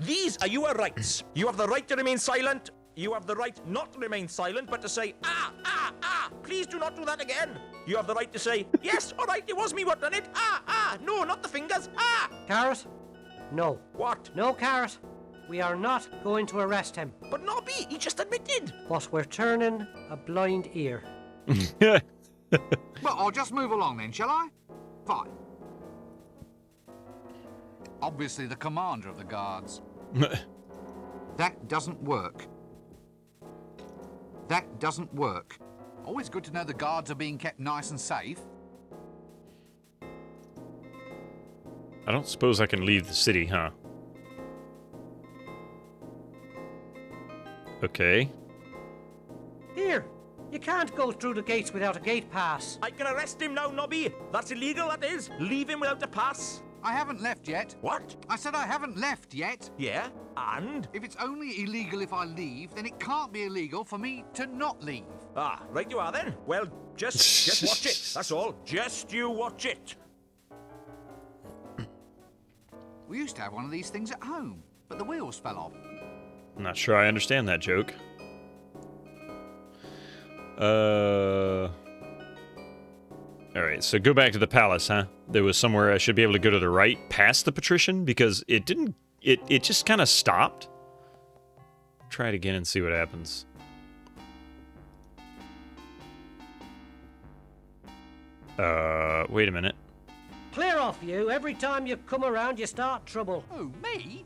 These are your rights. You have the right to remain silent. You have the right not to remain silent, but to say, please do not do that again. You have the right to say, yes, all right, it was me what done it. No, not the fingers. Carrot? No. What? No, Carrot. We are not going to arrest him. But Nobby, he just admitted. But we're turning a blind ear. Well, I'll just move along then, shall I? Fine. Obviously the commander of the guards. That doesn't work. That doesn't work. Always good to know the guards are being kept nice and safe. I don't suppose I can leave the city, huh? Okay. Here, you can't go through the gates without a gate pass. I can arrest him now, Nobby. That's illegal, that is. Leave him without a pass. I haven't left yet. What? I said I haven't left yet. Yeah, and? If it's only illegal if I leave, then it can't be illegal for me to not leave. Right you are then. Well, just watch it. That's all. Just you watch it. We used to have one of these things at home, but the wheels fell off. I'm not sure I understand that joke. Alright, so go back to the palace, huh? There was somewhere I should be able to go to the right past the patrician, because it didn't... It just kind of stopped. Try it again and see what happens. Wait a minute. Clear off, you. Every time you come around, you start trouble. Oh, me?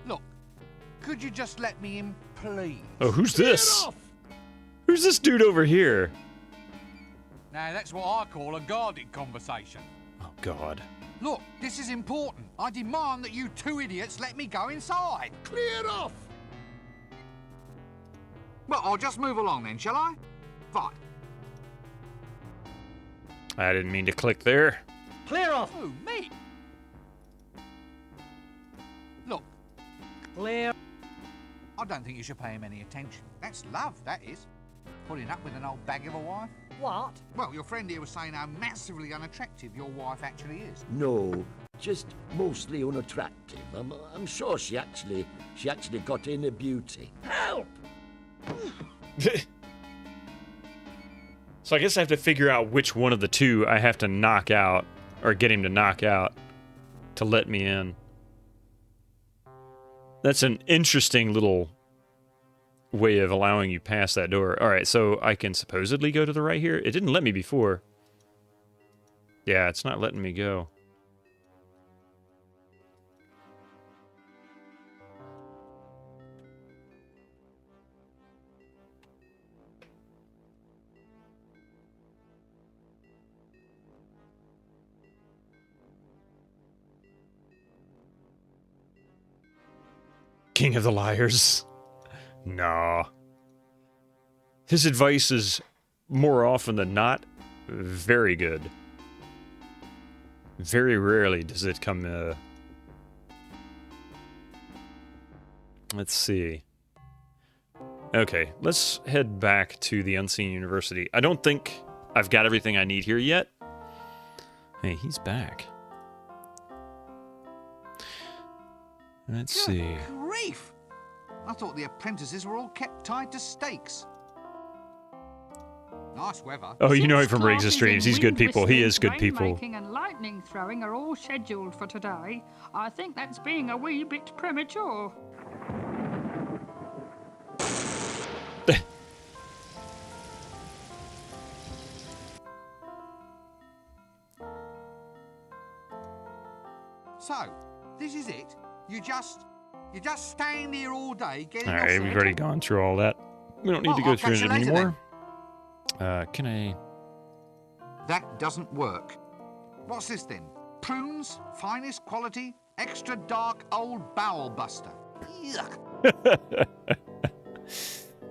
Look, could you just let me in, please? Oh, who's this? Who's this dude over here? Now, that's what I call a guarded conversation. Oh, God. Look, this is important. I demand that you two idiots let me go inside. Clear off. Well, I'll just move along then, shall I? Fine. I didn't mean to click there. Clear off. Oh, me? Look, Clear. I don't think you should pay him any attention. That's love, that is. Putting up with an old bag of a wife. What? Well, your friend here was saying how massively unattractive your wife actually is. No, just mostly unattractive. I'm sure she actually got in a beauty. Help! So I guess I have to figure out which one of the two I have to knock out, or get him to knock out, to let me in. That's an interesting little way of allowing you past that door. Alright, so I can supposedly go to the right here? It didn't let me before. Yeah, it's not letting me go. King of the liars. Nah. His advice is, more often than not, very good. Very rarely does it come, Let's see. Okay, let's head back to the Unseen University. I don't think I've got everything I need here yet. Hey, he's back. Let's see. Grief! I thought the apprentices were all kept tied to stakes. Nice weather. Oh, you know him from Six Riggs' classes Streams. in He's good wind people. He whistling, is good people. rainmaking and lightning throwing are all scheduled for today. I think that's being a wee bit premature. So, this is it? You just stand here all day getting All right, off we've it? already gone through all that. We don't need to go I'll through catch it you later anymore. Can I... That doesn't work. What's this then? Prunes, finest quality, extra dark old bowel buster. Yuck.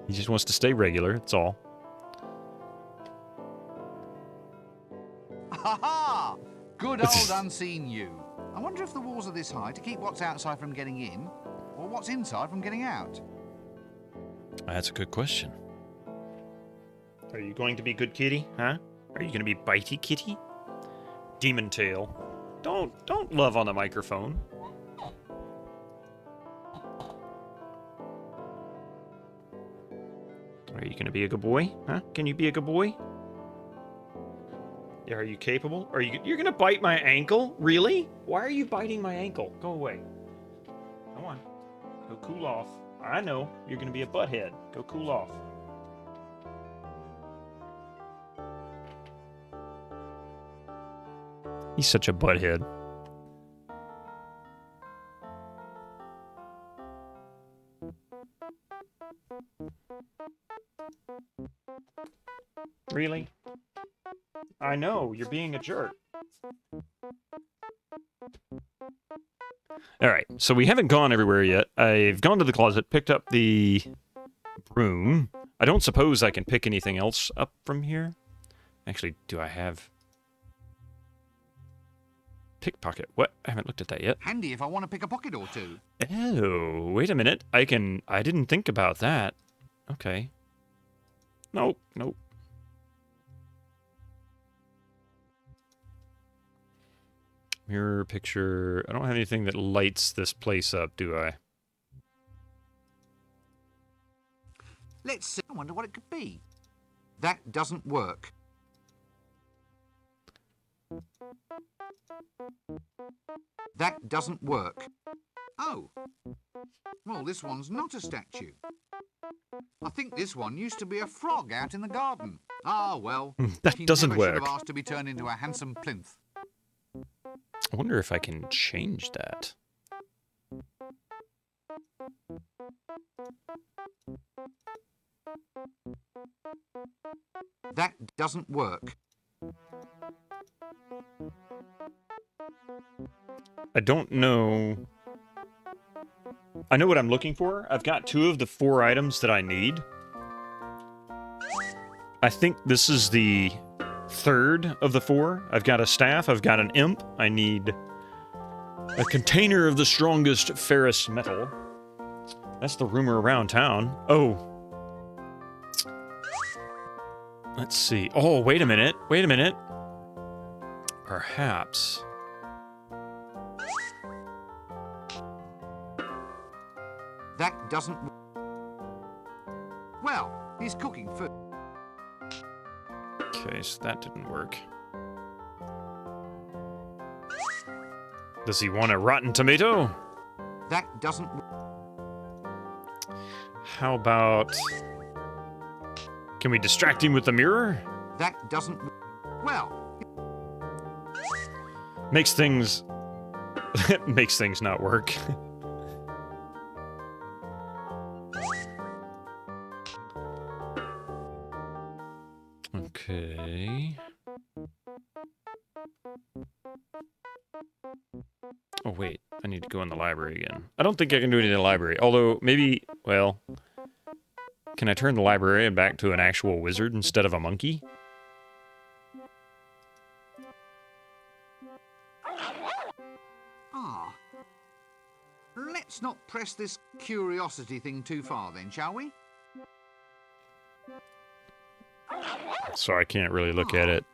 He just wants to stay regular, that's all. Ha ha! Good old unseen you. I wonder if the walls are this high to keep what's outside from getting in, or what's inside from getting out. That's a good question. Are you going to be good kitty, huh? Are you going to be bitey kitty? Demon tail. Don't love on the microphone. Are you gonna be a good boy? Huh? Can you be a good boy? Yeah, are you capable? You're gonna bite my ankle? Really? Why are you biting my ankle? Go away. Come on. Go cool off. I know. You're gonna be a butthead. Go cool off. He's such a butthead. Really? I know, you're being a jerk. Alright, so we haven't gone everywhere yet. I've gone to the closet, picked up the broom. I don't suppose I can pick anything else up from here. Actually, do I have... Pickpocket. What? I haven't looked at that yet. Handy if I want to pick a pocket or two. Oh, wait a minute. I didn't think about that. Okay. Nope. Mirror picture. I don't have anything that lights this place up, do I? Let's see. I wonder what it could be. That doesn't work. That doesn't work. Oh. Well, this one's not a statue. I think this one used to be a frog out in the garden. Ah, well. That doesn't never should work. have asked to be turned into a handsome plinth. I wonder if I can change that. That doesn't work. I don't know. I know what I'm looking for. I've got 2 of the 4 items that I need. I think this is the 3rd of the 4. I've got a staff, I've got an imp. I need a container of the strongest ferrous metal. That's the rumor around town. Oh. Let's see. Oh, wait a minute. Perhaps. That doesn't... Well, he's cooking food. Okay, so that didn't work. Does he want a rotten tomato? That doesn't... How about... Can we distract him with the mirror? That doesn't... Well... Makes things... makes things not work. Okay... Oh, wait. I need to go in the library again. I don't think I can do it in the library. Although, maybe... Well... Can I turn the librarian back to an actual wizard instead of a monkey? Ah. Let's not press this curiosity thing too far then, shall we? So I can't really look at it.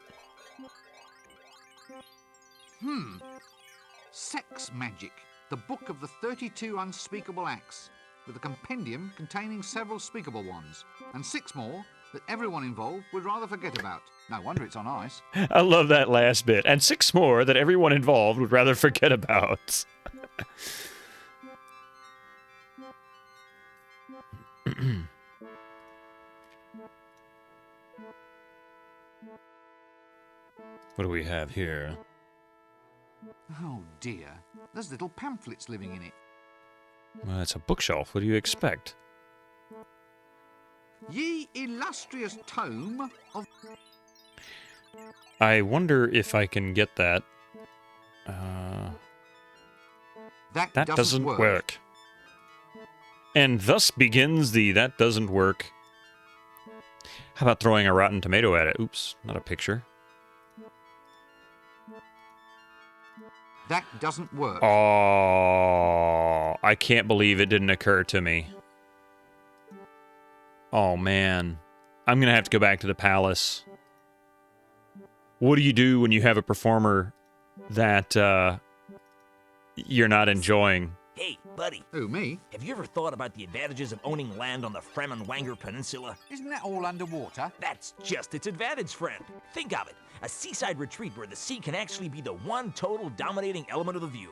Sex Magic, the book of the 32 unspeakable acts, with a compendium containing several speakable ones, and 6 more that everyone involved would rather forget about. No wonder it's on ice. I love that last bit. And 6 more that everyone involved would rather forget about. What do we have here? Oh dear, there's little pamphlets living in it. Well, it's a bookshelf. What do you expect? Ye illustrious tome of... I wonder if I can get that. That doesn't work. And thus begins the that doesn't work. How about throwing a rotten tomato at it? Oops, not a picture. That doesn't work. Oh, I can't believe it didn't occur to me. Oh, man. I'm going to have to go back to the palace. What do you do when you have a performer that you're not enjoying. Hey, buddy, Who, me? have you ever thought about the advantages of owning land on the Fremenwanger Peninsula? Isn't that all underwater? That's just its advantage, friend. Think of it. A seaside retreat where the sea can actually be the one total dominating element of the view.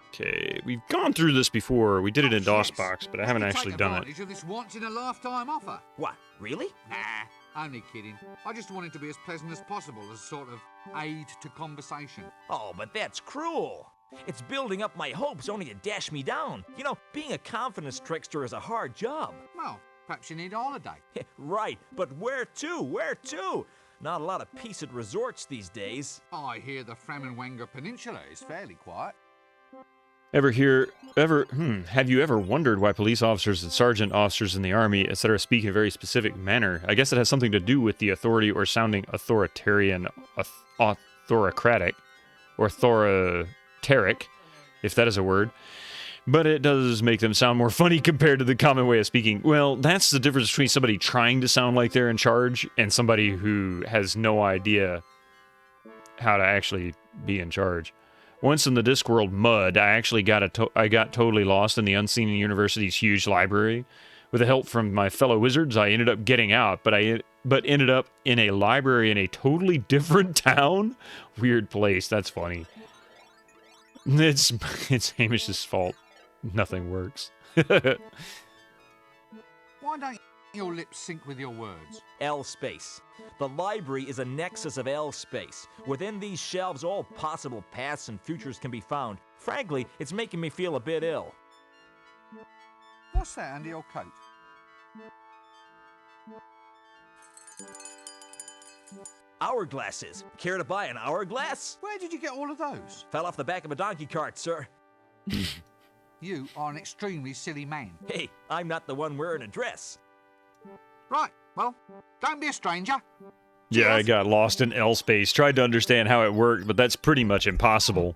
Okay, we've gone through this before. We did it in DOSBox, but I haven't actually done it. Take advantage of this once-in-a-lifetime offer. What, really? Nah, only kidding. I just want it to be as pleasant as possible as sort of aid to conversation. Oh, but that's cruel. It's building up my hopes only to dash me down. You know, being a confidence trickster is a hard job. Well, perhaps you need a holiday. Right, but where to? Where to? Not a lot of peace at resorts these days. I hear the Fremenwanger Peninsula is fairly quiet. Have you ever wondered why police officers and sergeant officers in the army, etc., speak in a very specific manner? I guess it has something to do with the authority or sounding authoritarian, authorocratic, or authoriteric, if that is a word. But it does make them sound more funny compared to the common way of speaking. Well, that's the difference between somebody trying to sound like they're in charge and somebody who has no idea how to actually be in charge. Once in the Discworld mud, I actually got totally lost in the Unseen University's huge library. With the help from my fellow wizards, I ended up getting out, but ended up in a library in a totally different town. Weird place. That's funny. It's Hamish's fault. Nothing works. Why don't your lips sync with your words? L space. The library is a nexus of L space. Within these shelves, all possible paths and futures can be found. Frankly, it's making me feel a bit ill. What's that under your coat? Hourglasses. Care to buy an hourglass? Where did you get all of those? Fell off the back of a donkey cart, sir. You are an extremely silly man. Hey, I'm not the one wearing a dress. Right, well, don't be a stranger. Yeah, I got lost in L space. Tried to understand how it worked, but that's pretty much impossible.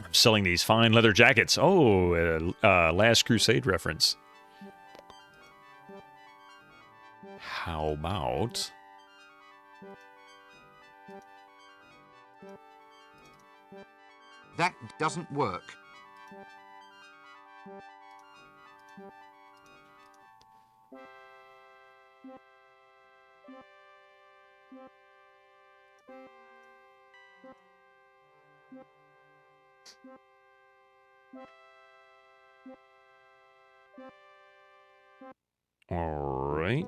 I'm selling these fine leather jackets. Oh, Last Crusade reference. How about... That doesn't work. Alright.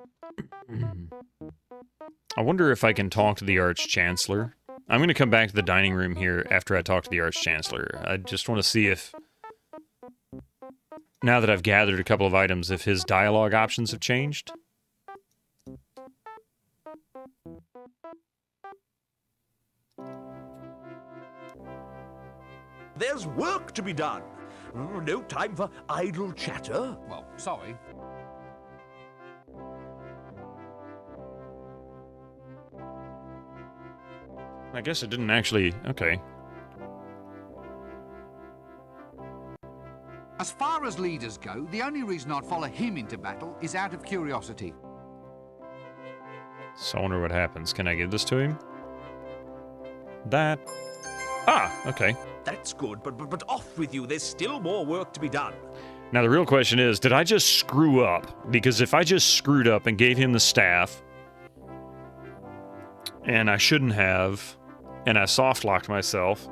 I wonder if I can talk to the Arch-Chancellor. I'm going to come back to the dining room here after I talk to the Arch-Chancellor. I just want to see if, now that I've gathered a couple of items, if his dialogue options have changed. There's work to be done. No time for idle chatter. Well, sorry. I guess it didn't actually... Okay. As far as leaders go, the only reason I'd follow him into battle is out of curiosity. So I wonder what happens. Can I give this to him? That... Ah, okay. That's good, but off with you. There's still more work to be done. Now the real question is, did I just screw up? Because if I just screwed up and gave him the staff, and I shouldn't have, and I soft-locked myself...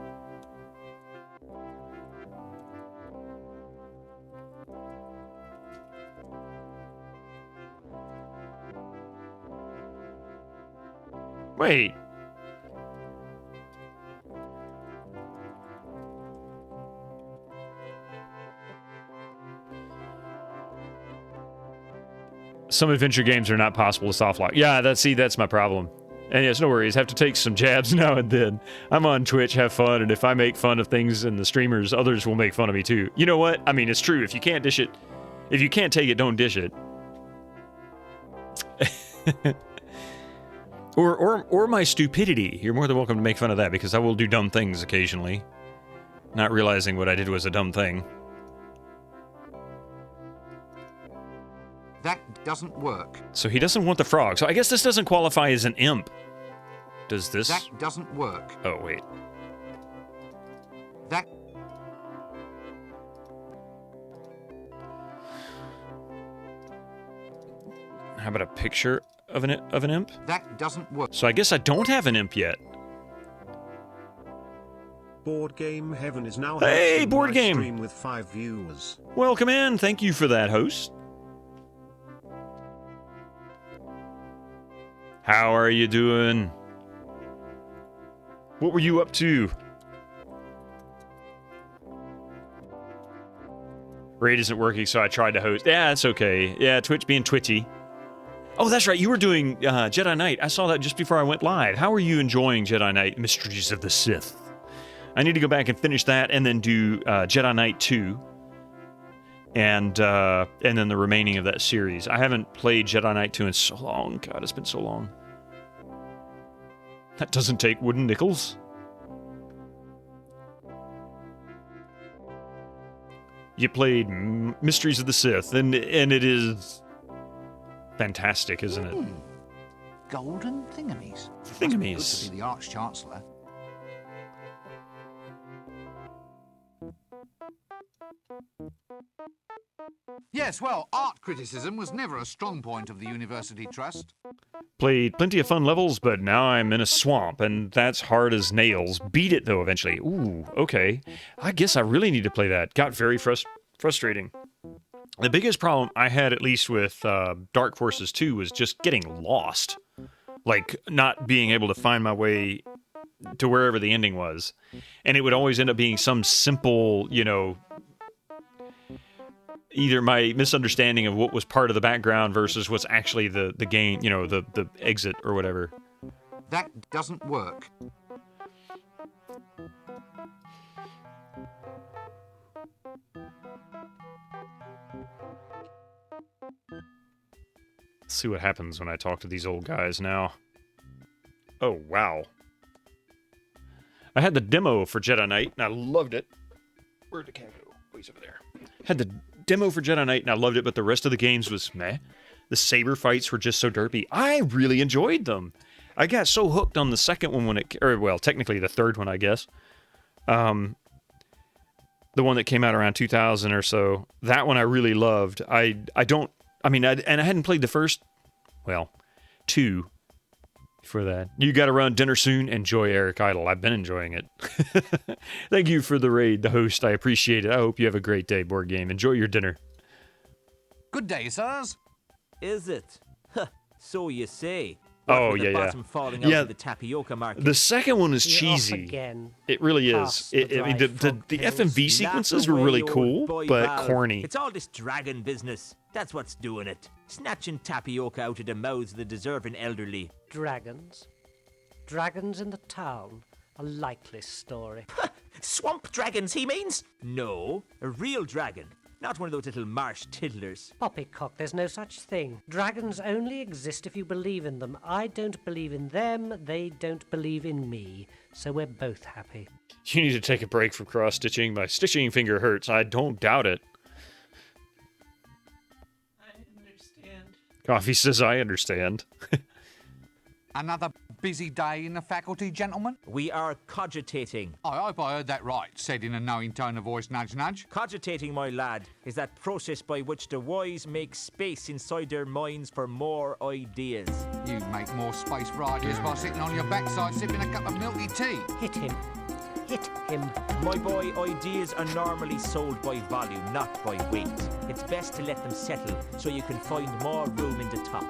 Wait. Some adventure games are not possible to soft lock. Yeah, that's my problem. And yes, no worries. Have to take some jabs now and then. I'm on Twitch, have fun, and if I make fun of things in the streamers, others will make fun of me too. You know what? I mean, it's true. If you can't dish it, if you can't take it, don't dish it. Or my stupidity. You're more than welcome to make fun of that, because I will do dumb things occasionally. Not realizing what I did was a dumb thing. That doesn't work. So he doesn't want the frog. So I guess this doesn't qualify as an imp. Does this? That doesn't work. Oh, wait. That How about a picture of an imp? that doesn't work. So I guess I don't have an imp yet. Board Game Heaven is now Hey, hosting Board my Game. stream with 5 viewers. Welcome in. Thank you for that, host. How are you doing? What were you up to? Raid isn't working, so I tried to host. Yeah, it's okay. Yeah, Twitch being twitchy. Oh, that's right. You were doing Jedi Knight. I saw that just before I went live. How are you enjoying Jedi Knight Mysteries of the Sith? I need to go back and finish that and then do Jedi Knight 2. And then the remaining of that series. I haven't played Jedi Knight 2 in so long. God, it's been so long. That doesn't take wooden nickels. You played Mysteries of the Sith, and it is fantastic, isn't it? Golden thingamies. Thingamies. Must be good to be the Arch-Chancellor. Yes, well, art criticism was never a strong point of the University Trust. Played plenty of fun levels, but now I'm in a swamp, and that's hard as nails. Beat it, though, eventually. Ooh, okay. I guess I really need to play that. Got very frustrating. The biggest problem I had, at least with Dark Forces 2, was just getting lost. Like, not being able to find my way to wherever the ending was. And it would always end up being some simple, either my misunderstanding of what was part of the background versus what's actually the game, the exit or whatever. That doesn't work. Let's see what happens when I talk to these old guys now. Oh, wow. I had the demo for Jedi Knight, and I loved it. Where'd the cat go? Oh, he's over there. Had the demo for Jedi Knight, and I loved it, but the rest of the games was meh. The saber fights were just so derpy. I really enjoyed them. I got so hooked on the second one technically the third one, I guess. The one that came out around 2000 or so. That one I really loved. I hadn't played the first, two for that. You got to run dinner soon. Enjoy Eric Idle. I've been enjoying it. Thank you for the raid, the host. I appreciate it. I hope you have a great day, board game. Enjoy your dinner. Good day, sirs. Is it? Huh, so you say. Oh, With the yeah. bottom falling out of the tapioca market. The second one is You're off cheesy. again. It really is. Past the The dry FMV fog sequences Laugh were really away, cool, old boy but Val. corny. It's all this dragon business. That's what's doing it. Snatching tapioca out of the mouths of the deserving elderly. Dragons. Dragons in the town. A likely story. Swamp dragons, he means? No, a real dragon. Not one of those little marsh tiddlers. Poppycock, there's no such thing. Dragons only exist if you believe in them. I don't believe in them, they don't believe in me. So we're both happy. You need to take a break from cross-stitching. My stitching finger hurts. I don't doubt it. I understand. Coffee says I understand. Another busy day in the faculty, gentlemen? We are cogitating. I hope I heard that right, said in a knowing tone of voice, nudge, nudge. Cogitating, my lad, is that process by which the wise make space inside their minds for more ideas. You make more space for ideas by sitting on your backside sipping a cup of milky tea. Hit him. Hit him. My boy, ideas are normally sold by volume, not by weight. It's best to let them settle so you can find more room in the top.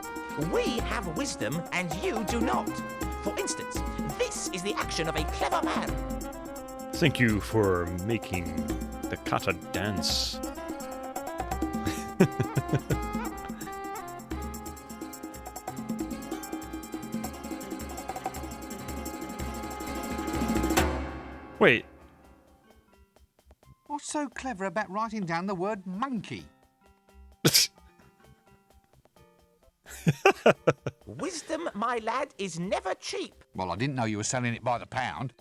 We have wisdom and you do not. For instance, this is the action of a clever man. Thank you for making the kata dance. Wait. What's so clever about writing down the word monkey? Wisdom, my lad, is never cheap. Well, I didn't know you were selling it by the pound.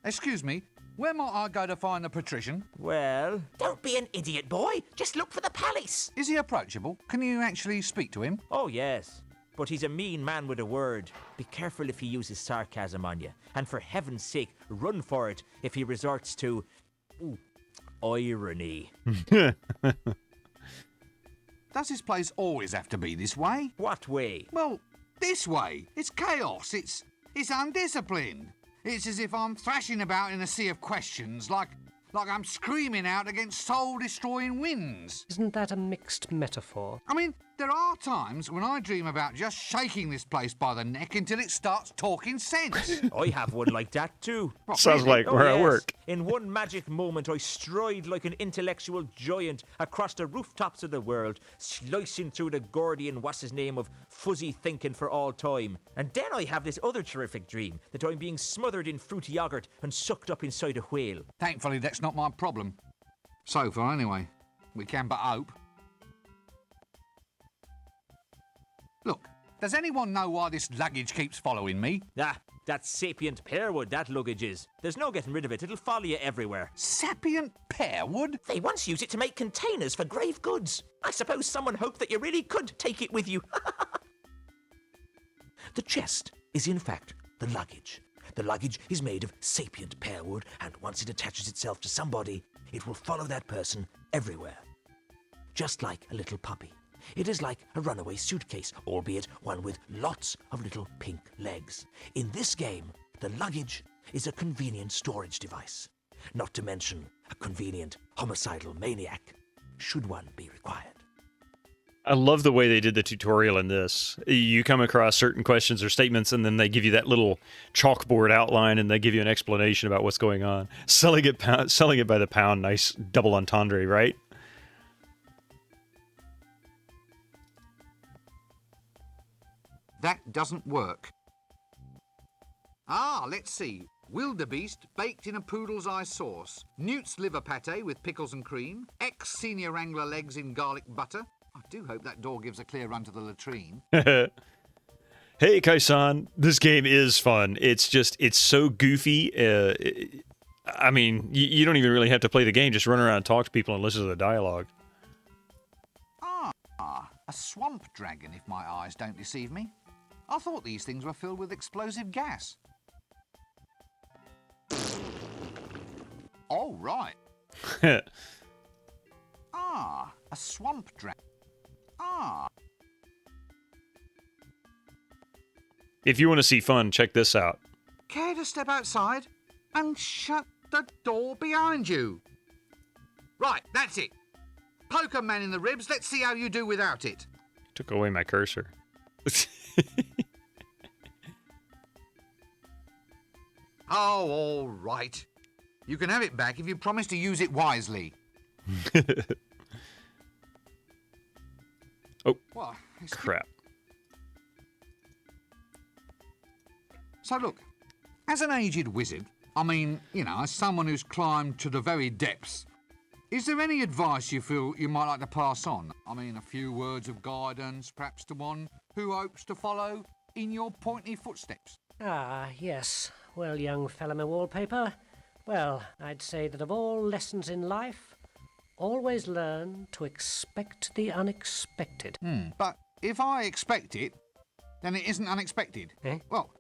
Excuse me, where might I go to find the patrician? Well, Don't be an idiot, boy. Just look for the palace. Is he approachable? Can you actually speak to him? oh yes. but he's a mean man with a word. Be careful if he uses sarcasm on you. And for heaven's sake, run for it if he resorts to irony. Does this place always have to be this way? What way? Well, this way. It's chaos. It's undisciplined. It's as if I'm thrashing about in a sea of questions, like I'm screaming out against soul-destroying winds. Isn't that a mixed metaphor? I mean, there are times when I dream about just shaking this place by the neck until it starts talking sense. I have one like that too. What, Sounds really? like where I yes. work. In one magic moment, I stride like an intellectual giant across the rooftops of the world, slicing through the Gordian what's-his-name of fuzzy thinking for all time. And then I have this other terrific dream, that I'm being smothered in fruity yogurt and sucked up inside a whale. Thankfully, that's not my problem. So far, anyway. We can but hope. Look, does anyone know why this luggage keeps following me? Ah, that's sapient pearwood, that luggage is. There's no getting rid of it. It'll follow you everywhere. Sapient pearwood? They once used it to make containers for grave goods. I suppose someone hoped that you really could take it with you. The chest is, in fact, the luggage. The luggage is made of sapient pearwood, and once it attaches itself to somebody, it will follow that person everywhere. Just like a little puppy. It is like a runaway suitcase, albeit one with lots of little pink legs. In this game, the luggage is a convenient storage device. Not to mention a convenient homicidal maniac, should one be required. I love the way they did the tutorial in this. You come across certain questions or statements, and then they give you that little chalkboard outline, and they give you an explanation about what's going on. Selling it by the pound, nice double entendre, right? That doesn't work. Ah, let's see. Wildebeest baked in a poodle's eye sauce. Newt's liver pate with pickles and cream. Ex-senior wrangler legs in garlic butter. I do hope that door gives a clear run to the latrine. Hey, Kaisan, this game is fun. It's so goofy. I mean, you don't even really have to play the game. Just run around and talk to people and listen to the dialogue. Ah, a swamp dragon, if my eyes don't deceive me. I thought these things were filled with explosive gas. Oh, right. Ah, a swamp dragon. Ah. If you want to see fun, check this out. Care to step outside and shut the door behind you? Right, that's it. Poke a man in the ribs. Let's see how you do without it. Took away my cursor. Oh, all right. You can have it back if you promise to use it wisely. Oh, What? crap. So look, as an aged wizard, I mean, as someone who's climbed to the very depths, is there any advice you feel you might like to pass on? I mean, a few words of guidance, perhaps to one who hopes to follow in your pointy footsteps? Ah, yes. Well, young fellow wallpaper, well, I'd say that of all lessons in life, always learn to expect the unexpected. But if I expect it, then it isn't unexpected. Eh? Well,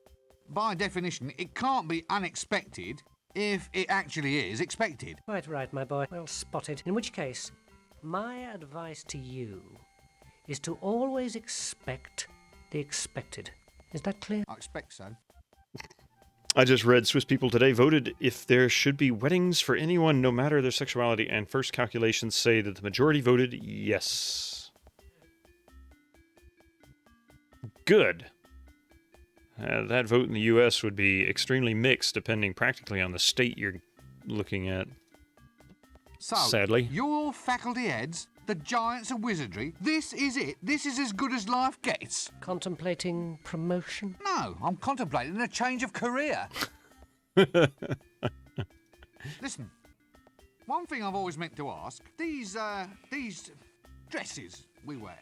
by definition, it can't be unexpected if it actually is expected. Quite right, my boy. Well spotted. In which case, my advice to you is to always expect the expected. Is that clear? I expect so. I just read Swiss People Today voted if there should be weddings for anyone, no matter their sexuality, and first calculations say that the majority voted yes. Good. That vote in the U.S. would be extremely mixed, depending practically on the state you're looking at. So, Sadly. your faculty heads, the giants of wizardry, this is it? This is as good as life gets? Contemplating promotion? No, I'm contemplating a change of career. Listen, one thing I've always meant to ask, these dresses we wear,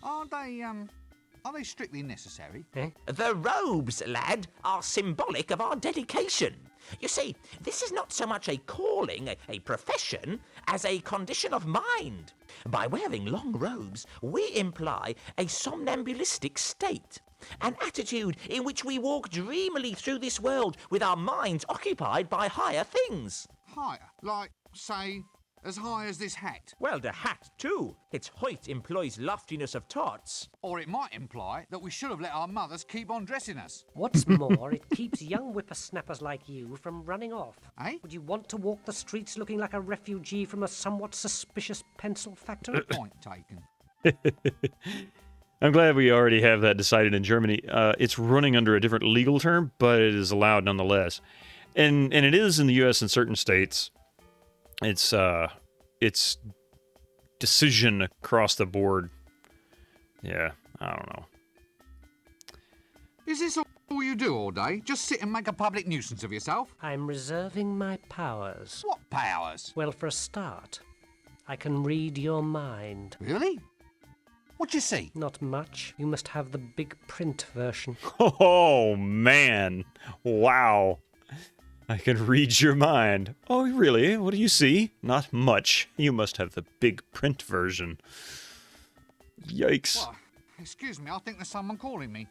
are they strictly necessary? Eh? The robes, lad, are symbolic of our dedication. You see, this is not so much a calling, a profession, as a condition of mind. By wearing long robes, we imply a somnambulistic state, an attitude in which we walk dreamily through this world with our minds occupied by higher things. Higher, like, say, as high as this hat. Well, the hat, too. Its height implies loftiness of thoughts. Or it might imply that we should have let our mothers keep on dressing us. What's more, it keeps young whippersnappers like you from running off. Eh? Would you want to walk the streets looking like a refugee from a somewhat suspicious pencil factory? Point taken. I'm glad we already have that decided in Germany. It's running under a different legal term, but it is allowed nonetheless. And it is in the U.S. in certain states. It's decision across the board. Yeah, I don't know. Is this all you do all day? Just sit and make a public nuisance of yourself? I'm reserving my powers. What powers? Well, for a start, I can read your mind. Really? What you see? Not much. You must have the big print version. Oh, man. Wow. I can read your mind. Oh, really? What do you see? Not much. You must have the big print version. Yikes. What? Excuse me, I think there's someone calling me.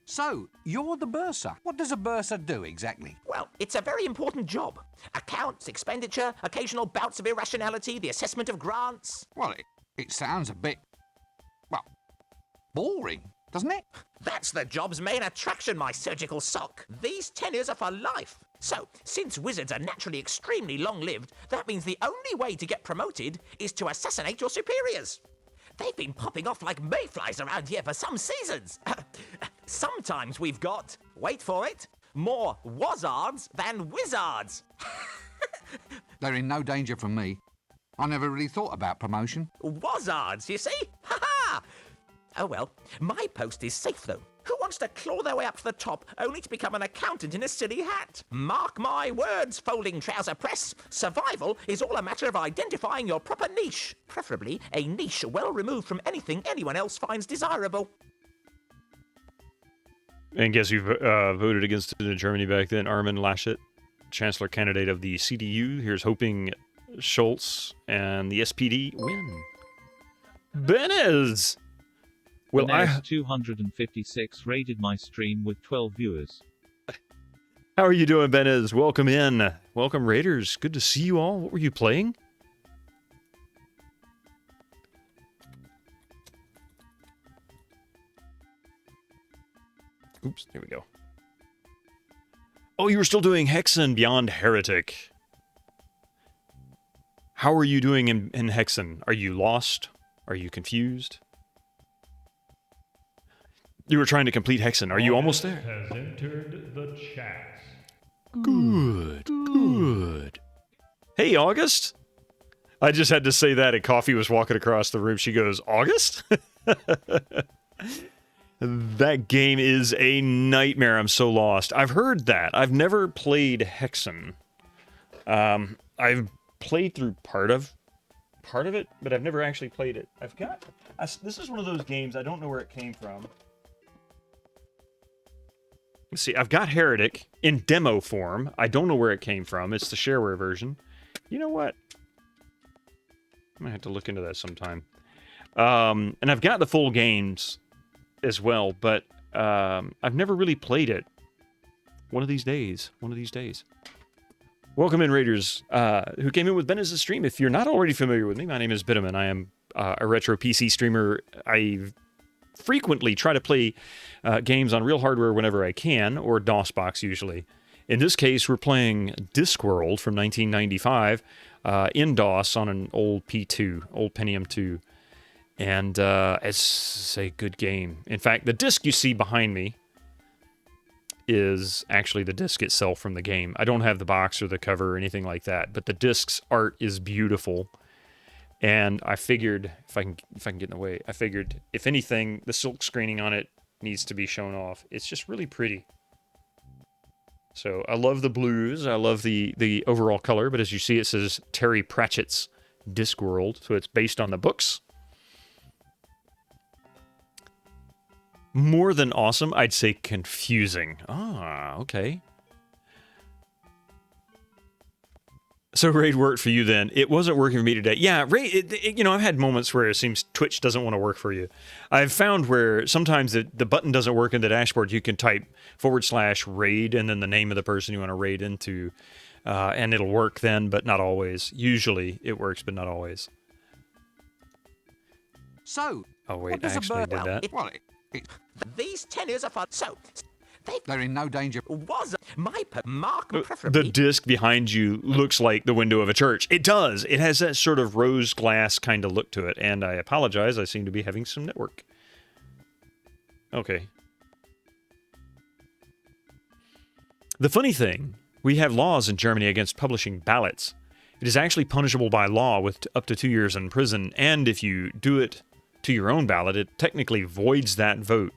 So, you're the bursar. What does a bursar do exactly? Well, it's a very important job. Accounts, expenditure, occasional bouts of irrationality, the assessment of grants. Well, it sounds a bit, well, boring, doesn't it? That's the job's main attraction, my surgical sock. These tenures are for life. So, since wizards are naturally extremely long-lived, that means the only way to get promoted is to assassinate your superiors. They've been popping off like mayflies around here for some seasons. Sometimes we've got, wait for it, more wazards than wizards. They're in no danger from me. I never really thought about promotion. Wazards, you see? Ha ha! Oh well, my post is safe though. Who wants to claw their way up to the top only to become an accountant in a silly hat? Mark my words, folding trouser press. Survival is all a matter of identifying your proper niche. Preferably a niche well removed from anything anyone else finds desirable. And guess who voted against it in Germany back then? Armin Laschet, chancellor candidate of the CDU. Here's hoping Schultz and the SPD win. Benez! Well, Benez 256 rated my stream with 12 viewers. How are you doing, Benez? Welcome in. Welcome, Raiders. Good to see you all. What were you playing? Oops, there we go. Oh, you were still doing Hexen Beyond Heretic. How are you doing in Hexen? Are you lost? Are you confused? You were trying to complete Hexen. Are you almost there? Has entered the chat. Good. Hey, August. I just had to say that. And Coffee was walking across the room. She goes, August? That game is a nightmare. I'm so lost. I've heard that. I've never played Hexen. I've played through part of it, but I've never actually played it. This is one of those games, I don't know where it came from. Let's see, I've got Heretic in demo form. I don't know where it came from. It's the shareware version. You know what? I might have to look into that sometime. And I've got the full games as well, but I've never really played it. One of these days. Welcome in, Raiders, who came in with Benez's stream. If you're not already familiar with me, my name is Bitterman. I am a retro PC streamer. I frequently try to play games on real hardware whenever I can, or DOSBox usually. In this case, we're playing Discworld from 1995 in DOS on an old P2, old Pentium 2. And it's a good game. In fact, the disc you see behind me is actually the disc itself from the game. I don't have the box or the cover or anything like that, but the disc's art is beautiful. And I figured, if I can get in the way, I figured, if anything, the silk screening on it needs to be shown off. It's just really pretty. So I love the blues. I love the overall color. But as you see, it says Terry Pratchett's Discworld. So it's based on the books. More than awesome, I'd say confusing. Ah, okay. So Raid worked for you then. It wasn't working for me today. Yeah, Raid, I've had moments where it seems Twitch doesn't want to work for you. I've found where sometimes the button doesn't work in the dashboard. You can type /raid and then the name of the person you want to raid into, and it'll work then, but not always. Usually it works, but not always. So, Oh, wait, what I does a actually bird... did that. Well, These tenures are fun. So, they're in no danger. was my mark The preferably. disc behind you looks like the window of a church. It does. It has that sort of rose glass kind of look to it. And I apologize. I seem to be having some network. Okay. The funny thing, we have laws in Germany against publishing ballots. It is actually punishable by law with up to 2 years in prison. And if you do it to your own ballot, it technically voids that vote.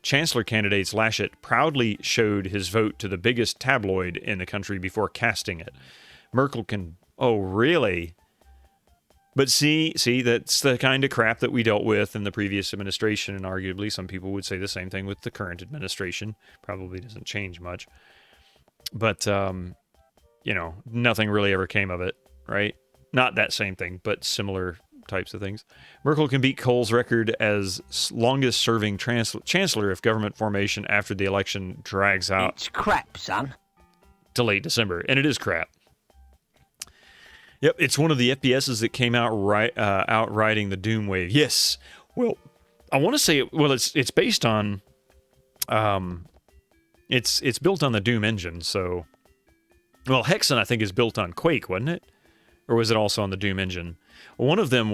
Chancellor candidate Laschet proudly showed his vote to the biggest tabloid in the country before casting it. Merkel can... Oh, really? But see, that's the kind of crap that we dealt with in the previous administration, and arguably some people would say the same thing with the current administration. Probably doesn't change much. But, nothing really ever came of it, right? Not that same thing, but similar types of things. Merkel can beat Kohl's record as longest-serving chancellor if government formation after the election drags out. It's crap, son. To late December, and it is crap. Yep, it's one of the FPSs that came out out riding the Doom wave. Yes, well, I want to say it's based on, it's built on the Doom engine. So, well, Hexen I think is built on Quake, wasn't it? Or was it also on the Doom engine? One of them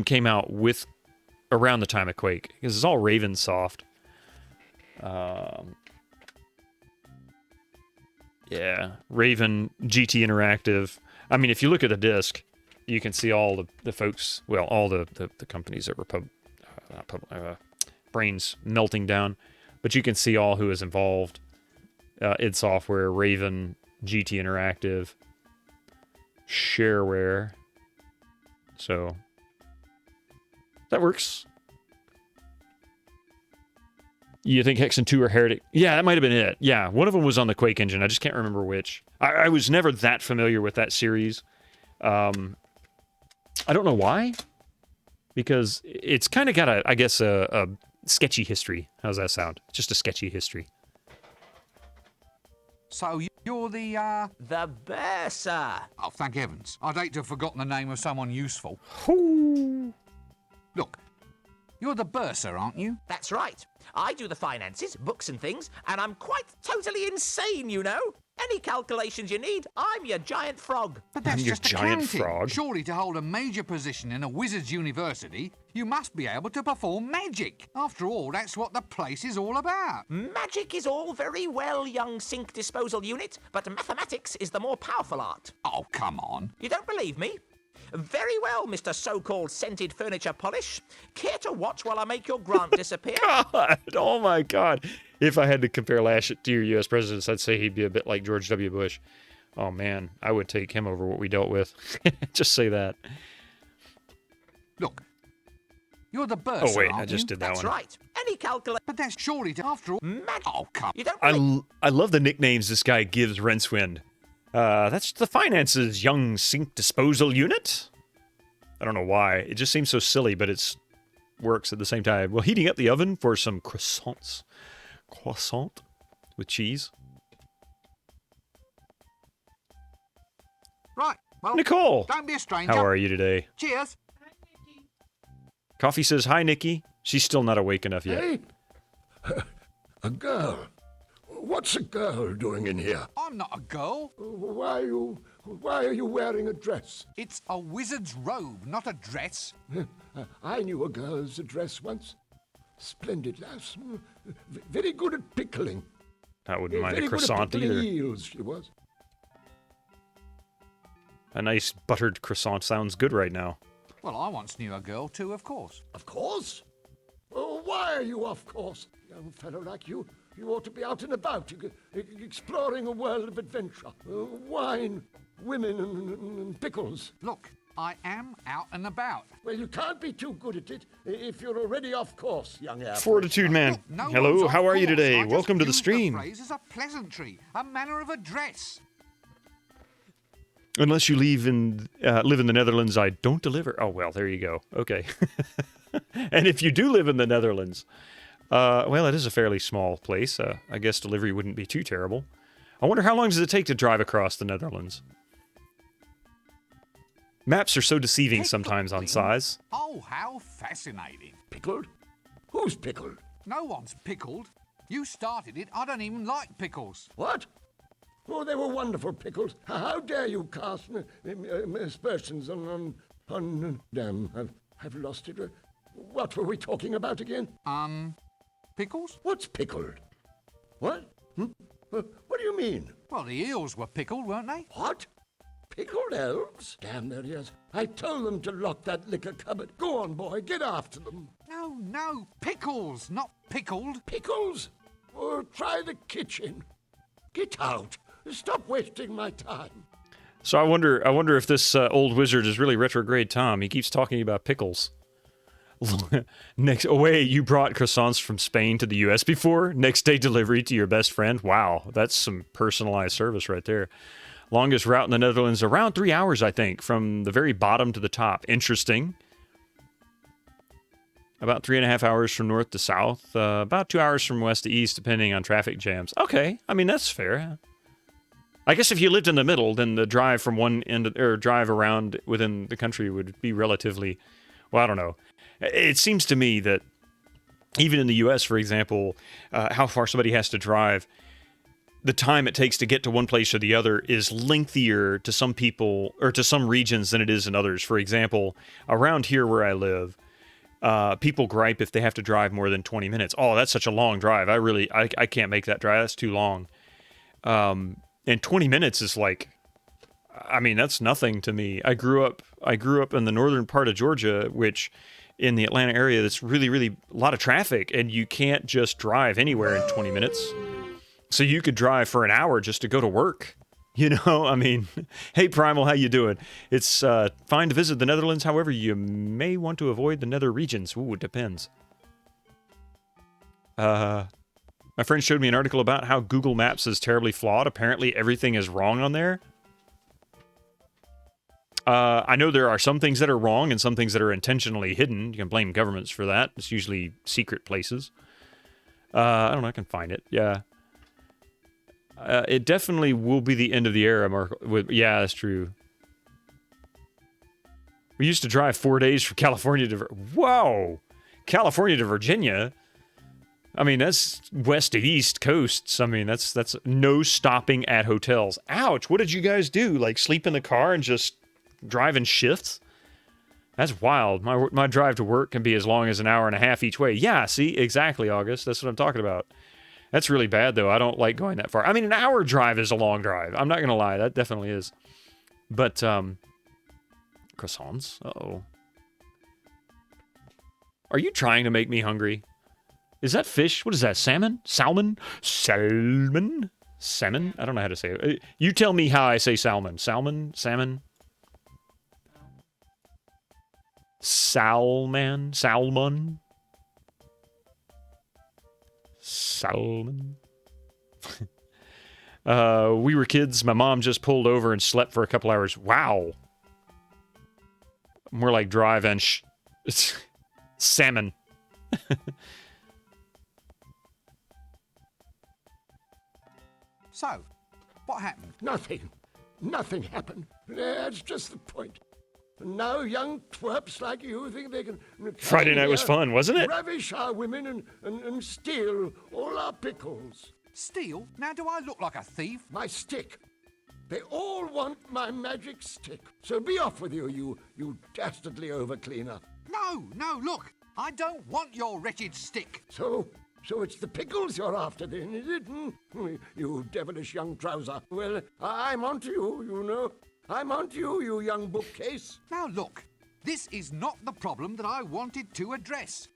came out with around the time of Quake, because it's all Ravensoft. Yeah, Raven, GT Interactive. I mean, if you look at the disc, you can see all the folks, well, all the companies that were brains melting down, but you can see all who is involved. id Software, Raven, GT Interactive, Shareware. So that works. You think Hexen 2 or Heretic? Yeah, that might have been it. Yeah, one of them was on the Quake engine. I just can't remember which. I was never that familiar with that series. I don't know why. Because it's kind of got a sketchy history. How's that sound? Just a sketchy history. So you're the bursar. Oh, thank heavens. I'd hate to have forgotten the name of someone useful. Look, you're the bursar, aren't you? That's right. I do the finances, books and things, and I'm quite totally insane, you know. Any calculations you need, I'm your giant frog. But that's Your just giant accounting. frog? Surely to hold a major position in a wizard's university, you must be able to perform magic. After all, that's what the place is all about. Magic is all very well, young sink disposal unit, but mathematics is the more powerful art. Oh, come on. You don't believe me? Very well, Mr. So-called scented furniture polish. Care to watch while I make your grant disappear? God, oh my God. If I had to compare Laschet to your U.S. presidents, I'd say he'd be a bit like George W. Bush. Oh man, I would take him over what we dealt with. Just say that. Look, you're the bursar, Oh wait, aren't I just you? did that That's one. right. Any calculation. But that's surely to, after all... Magic. Oh, come You don't believe... I love the nicknames this guy gives Rincewind. That's the finances young sink disposal unit. I don't know why. It just seems so silly, but it works at the same time. Well, heating up the oven for some croissants. Croissant with cheese. Right, well... Nicole! Don't be a stranger. How are you today? Cheers. Coffee says, hi, Nikki. She's still not awake enough yet. Hey, a girl. What's a girl doing in here? I'm not a girl. Why are you wearing a dress? It's a wizard's robe, not a dress. I knew a girl's dress once. Splendid lass. Very good at pickling. I wouldn't mind a Very good at croissant pickling either. eels, she was. A nice buttered croissant sounds good right now. Well, I once knew a girl too, of course. Of course. Oh, why are you of course? Young fellow like you ought to be out and about, exploring a world of adventure. Wine, women, and pickles. Look, I am out and about. Well, you can't be too good at it if you're already off course, young air. Fortitude man. Look, no Hello, one's off how are you course. today? I just Welcome to the used stream. The phrase as a pleasantry, a manner of address. Unless you live in the Netherlands, I don't deliver. Oh, well, there you go. Okay. And if you do live in the Netherlands, well, it is a fairly small place. I guess delivery wouldn't be too terrible. I wonder how long does it take to drive across the Netherlands? Maps are so deceiving sometimes on size. Oh, how fascinating. Pickled? Who's pickled? No one's pickled. You started it. I don't even like pickles. What? Oh, they were wonderful pickles. How dare you cast aspersions on damn, I've lost it. What were we talking about again? Pickles? What's pickled? What? What do you mean? Well, the eels were pickled, weren't they? What? Pickled elves? Damn their ears. I told them to lock that liquor cupboard. Go on, boy, get after them. No, pickles, not pickled. Pickles? Oh, try the kitchen. Get out. Stop wasting my time. So I wonder if this old wizard is really retrograde Tom. He keeps talking about pickles. Next, you brought croissants from Spain to the U.S. before? Next day delivery to your best friend? Wow, that's some personalized service right there. Longest route in the Netherlands, around 3 hours, I think, from the very bottom to the top. Interesting. About 3.5 hours from north to south. About 2 hours from west to east, depending on traffic jams. Okay, I mean, that's fair. I guess if you lived in the middle, then the drive from one end, or drive around within the country would be relatively, well, I don't know. It seems to me that even in the U.S., for example, how far somebody has to drive, the time it takes to get to one place or the other is lengthier to some people or to some regions than it is in others. For example, around here where I live, people gripe if they have to drive more than 20 minutes. Oh, that's such a long drive. I can't make that drive. That's too long. And 20 minutes is like, I mean, that's nothing to me. I grew up in the northern part of Georgia, which in the Atlanta area, that's really, really a lot of traffic, and you can't just drive anywhere in 20 minutes. So you could drive for an hour just to go to work. You know, I mean, hey, Primal, how you doing? It's fine to visit the Netherlands. However, you may want to avoid the nether regions. Ooh, it depends. My friend showed me an article about how Google Maps is terribly flawed. Apparently, everything is wrong on there. I know there are some things that are wrong and some things that are intentionally hidden. You can blame governments for that. It's usually secret places. I don't know. I can find it. Yeah. It definitely will be the end of the era, Mark. Yeah, that's true. We used to drive 4 days from California to... Whoa! California to Virginia? I mean, that's west to east coasts. I mean, that's no stopping at hotels. Ouch! What did you guys do? Like, sleep in the car and just drive in shifts? That's wild. My drive to work can be as long as an hour and a half each way. Yeah, see? Exactly, August. That's what I'm talking about. That's really bad, though. I don't like going that far. I mean, an hour drive is a long drive. I'm not going to lie. That definitely is. But, croissants? Uh-oh. Are you trying to make me hungry? Is that fish? What is that? Salmon? Salmon? Salmon? Salmon? I don't know how to say it. You tell me how I say salmon. Salmon? Salmon? Salmon? Salmon? Salmon. We were kids. My mom just pulled over and slept for a couple hours. Wow. More like drive and salmon. So, what happened? Nothing. Nothing happened. That's just the point. Now young twerps like you think they can... Friday night was fun, wasn't it? Ravish our women and steal all our pickles. Steal? Now do I look like a thief? My stick. They all want my magic stick. So be off with you, you dastardly overcleaner. No, look. I don't want your wretched stick. So it's the pickles you're after then, is it? You devilish young trouser. Well, I'm onto you, you know. I'm onto you, you young bookcase. Now look, this is not the problem that I wanted to address.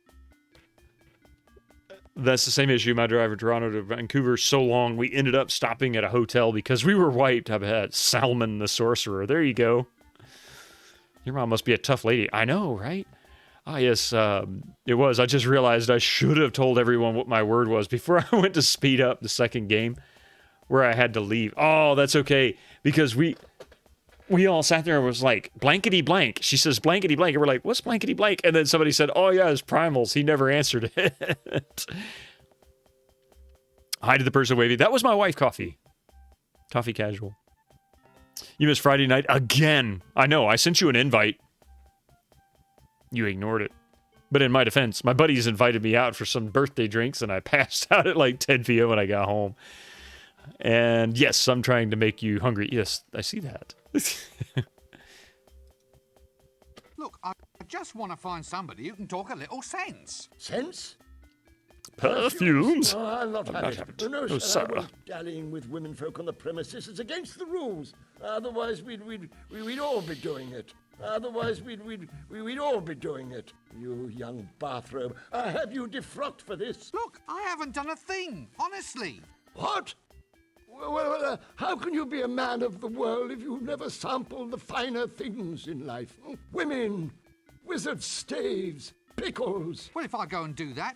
That's the same issue. My drive from Toronto to Vancouver so long, we ended up stopping at a hotel because we were wiped. I bet Salmon the Sorcerer. There you go. Your mom must be a tough lady. I know, right? Ah, yes, it was. I just realized I should have told everyone what my word was before I went to speed up the second game where I had to leave. Oh, that's okay, because we all sat there and was like, blankety blank. She says blankety blank, and we're like, what's blankety blank? And then somebody said, oh yeah, it's primals. He never answered it. Hi to the person wavy. That was my wife, Coffee. Coffee Casual. You missed Friday night again. I know, I sent you an invite. You ignored it. But in my defense, my buddies invited me out for some birthday drinks, and I passed out at like 10 p.m. when I got home. And yes, I'm trying to make you hungry. Yes, I see that. Look, I just want to find somebody who can talk a little sense. Sense? Perfumes? Oh, I'll not have have it. it. No, No, sir. sir. I won't dallying with womenfolk on the premises. It's against the rules. Otherwise, we'd all be doing it. Otherwise, we'd all be doing it. You young bathrobe. Have you defrocked for this? Look, I haven't done a thing, honestly. What? Well, how can you be a man of the world if you've never sampled the finer things in life? Women, wizard staves, pickles. Well, if I go and do that,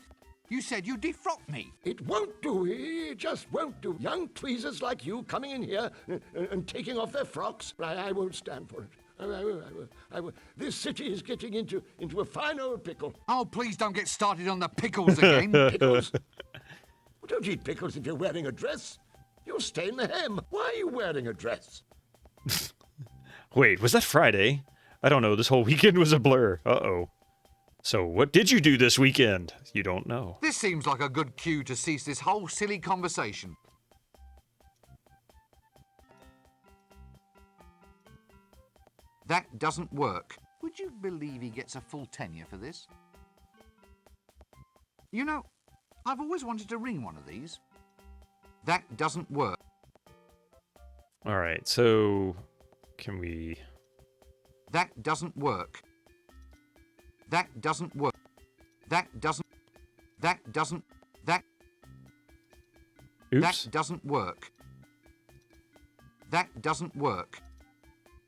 you said you'd defrock me. It won't do. It just won't do. Young tweezers like you coming in here and taking off their frocks. I won't stand for it. I will. This city is getting into a fine old pickle. Oh, please don't get started on the pickles again. Pickles? Well, don't eat pickles if you're wearing a dress. You'll stain the hem. Why are you wearing a dress? Wait, was that Friday? I don't know. This whole weekend was a blur. Uh-oh. So what did you do this weekend? You don't know. This seems like a good cue to cease this whole silly conversation. That doesn't work. Would you believe he gets a full tenure for this? You know, I've always wanted to ring one of these. That doesn't work. All right, so can we... That doesn't work. That doesn't work. That doesn't... That doesn't... That... Oops. That doesn't work. That doesn't work.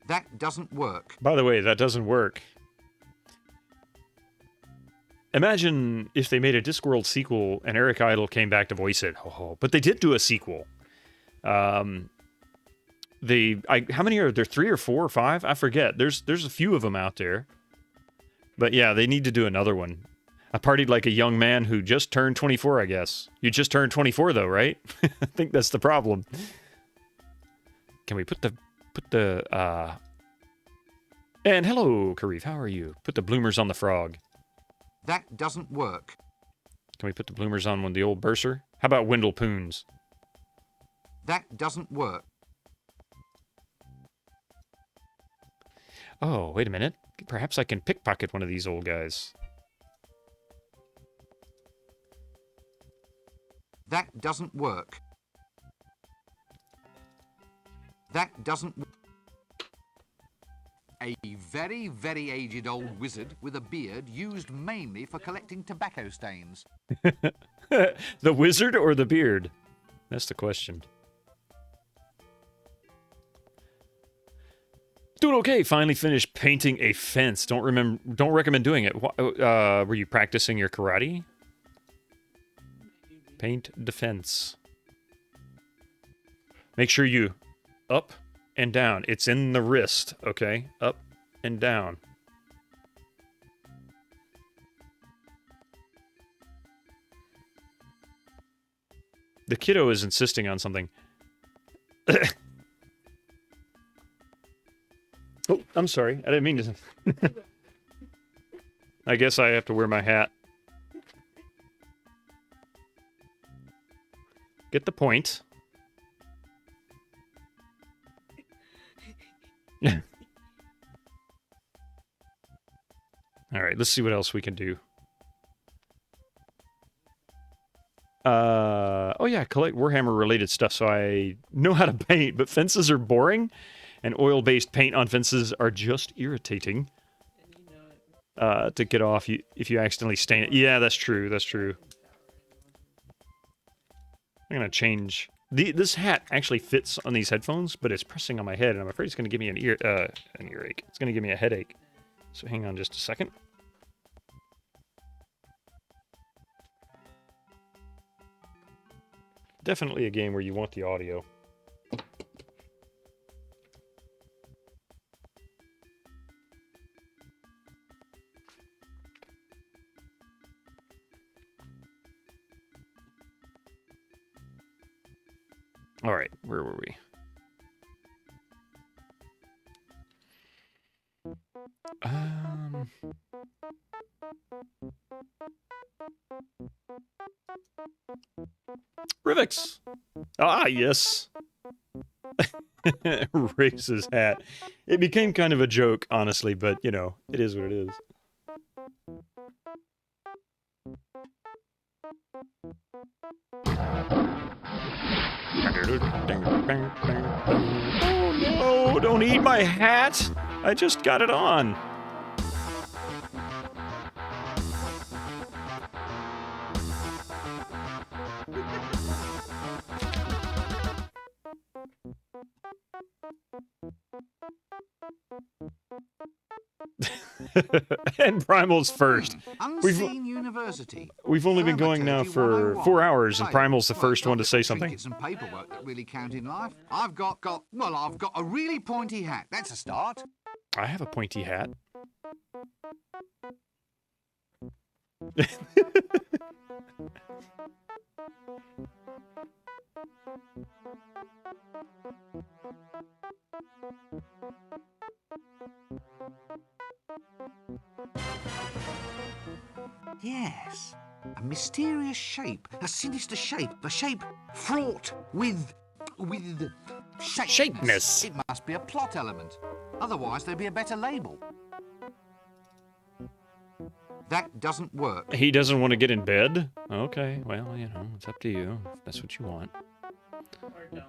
That doesn't work. By the way, that doesn't work. Imagine if they made a Discworld sequel and Eric Idle came back to voice it. Oh, but they did do a sequel. How many are there? 3 or 4 or 5? I forget. There's a few of them out there. But yeah, they need to do another one. I partied like a young man who just turned 24, I guess. You just turned 24 though, right? I think that's the problem. Can we put the and hello, Karif, how are you? Put the bloomers on the frog. That doesn't work. Can we put the bloomers on one of the old Bursar? How about Wendell Poons? That doesn't work. Oh, wait a minute. Perhaps I can pickpocket one of these old guys. That doesn't work. That doesn't work. A very, very aged old wizard with a beard used mainly for collecting tobacco stains. The wizard or the beard? That's the question. Doing okay. Finally finished painting a fence. Don't recommend doing it. Were you practicing your karate? Paint the fence. Make sure you up and down. It's in the wrist, okay? Up and down. The kiddo is insisting on something. Oh, I'm sorry. I didn't mean to. I guess I have to wear my hat. Get the point. All right, let's see what else we can do. Oh yeah, collect Warhammer-related stuff, so I know how to paint, but fences are boring, and oil-based paint on fences are just irritating to get off if you accidentally stain it. Yeah, that's true, that's true. I'm going to change... This hat actually fits on these headphones, but it's pressing on my head, and I'm afraid it's going to give me an earache. It's going to give me a headache. So hang on just a second. Definitely a game where you want the audio. All right, where were we? Rivix! Ah, yes. Raise his hat. It became kind of a joke, honestly, but, you know, it is what it is. Oh no, don't eat my hat! I just got it on. And Primal's first. Unseen University. We've only been going now for 4 hours, and Primal's the first one to say something. Trinkets and paperwork that really count in life. I've got a really pointy hat. That's a start. I have a pointy hat. Yes. A mysterious shape, a sinister shape, a shape fraught with shapeness. It must be a plot element. Otherwise, there'd be a better label. That doesn't work. He doesn't want to get in bed? Okay, well, you know, it's up to you. If that's what you want. Or don't.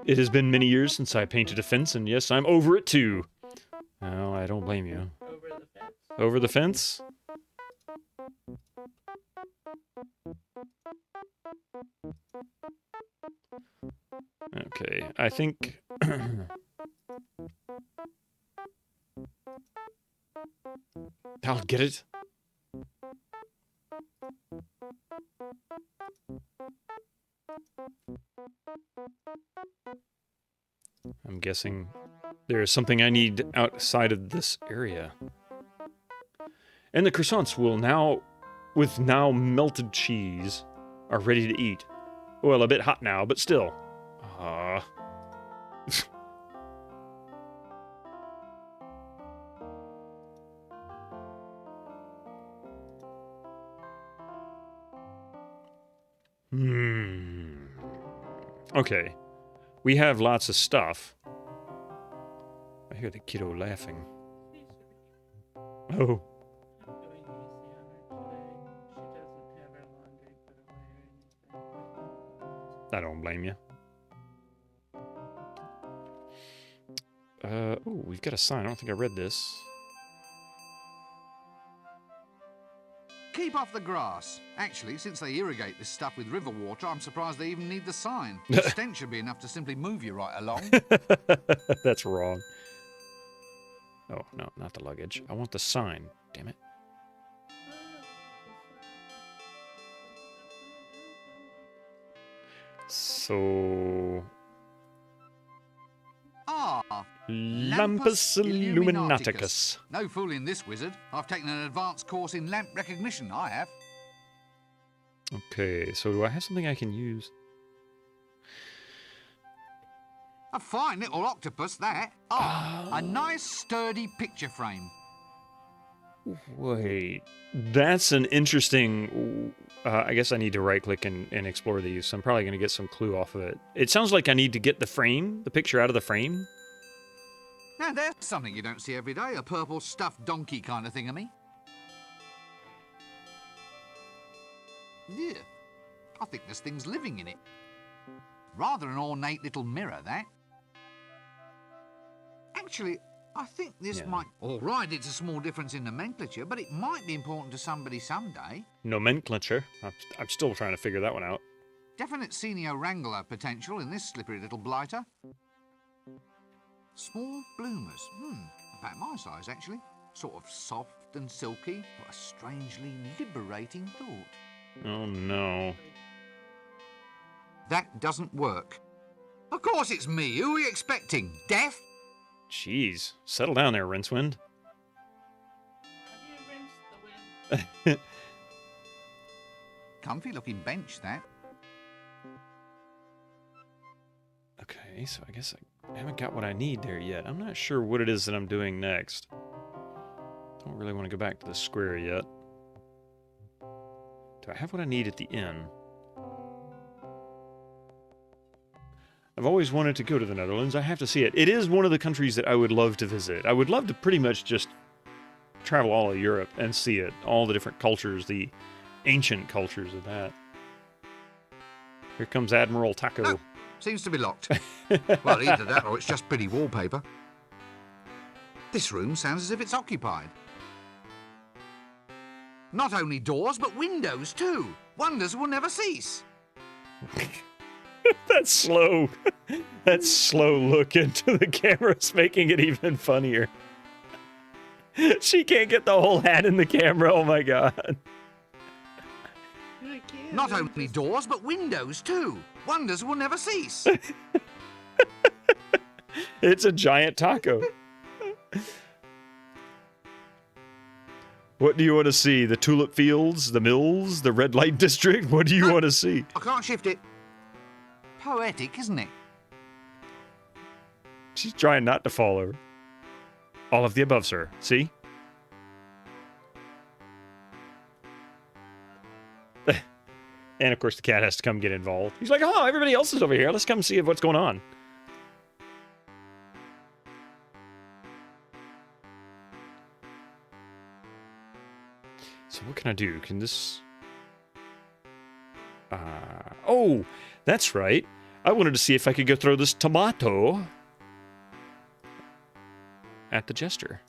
It has been many years since I painted a fence, and yes, I'm over it too. No, I don't blame you. Over the fence? Over the fence? Okay, I think... I'll get it. I'm guessing there is something I need outside of this area. And the croissants will now, with now melted cheese, are ready to eat. Well, a bit hot now, but still. Okay. We have lots of stuff. I hear the kiddo laughing. Oh. I don't blame you. Oh, we've got a sign. I don't think I read this. Keep off the grass. Actually, since they irrigate this stuff with river water, I'm surprised they even need the sign. The stench should be enough to simply move you right along. That's wrong. Oh, no, not the luggage. I want the sign. Damn it. So... Lampus Illuminaticus. No fooling this wizard. I've taken an advanced course in lamp recognition, I have. Okay, so do I have something I can use? A fine little octopus, that. A nice sturdy picture frame. Wait, that's an interesting... I guess I need to right-click and explore these, so I'm probably going to get some clue off of it. It sounds like I need to get the frame, the picture out of the frame. Now, there's something you don't see every day, a purple stuffed donkey kind of thing-a-me. Yeah, I think this thing's living in it. Rather an ornate little mirror, that. Actually, I think this might... All right, it's a small difference in nomenclature, but it might be important to somebody someday. Nomenclature? I'm still trying to figure that one out. Definite senior wrangler potential in this slippery little blighter. Small bloomers. About my size, actually. Sort of soft and silky. What a strangely liberating thought. Oh, no. That doesn't work. Of course it's me. Who are you expecting? Deaf? Jeez. Settle down there, Rincewind. Comfy looking bench, that. Okay, so I guess I haven't got what I need there yet. I'm not sure what it is that I'm doing next. Don't really want to go back to the square yet. Do I have what I need at the inn? I've always wanted to go to the Netherlands. I have to see it. It is one of the countries that I would love to visit. I would love to pretty much just travel all of Europe and see it. All the different cultures, the ancient cultures of that. Here comes Admiral Taco. Oh, seems to be locked. Well, either that or it's just pretty wallpaper. This room sounds as if it's occupied. Not only doors, but windows too. Wonders will never cease. That's slow. That slow look into the camera's making it even funnier. She can't get the whole hat in the camera. Oh my god. Not only doors, but windows too. Wonders will never cease. It's a giant taco. What do you want to see? The tulip fields, the mills, the red light district? What do you want to see? I can't shift it. Poetic, isn't it? She's trying not to fall over. All of the above, sir. See? And, of course, the cat has to come get involved. He's like, oh, everybody else is over here. Let's come see what's going on. So what can I do? Can this... oh, that's right. I wanted to see if I could go throw this tomato at the jester.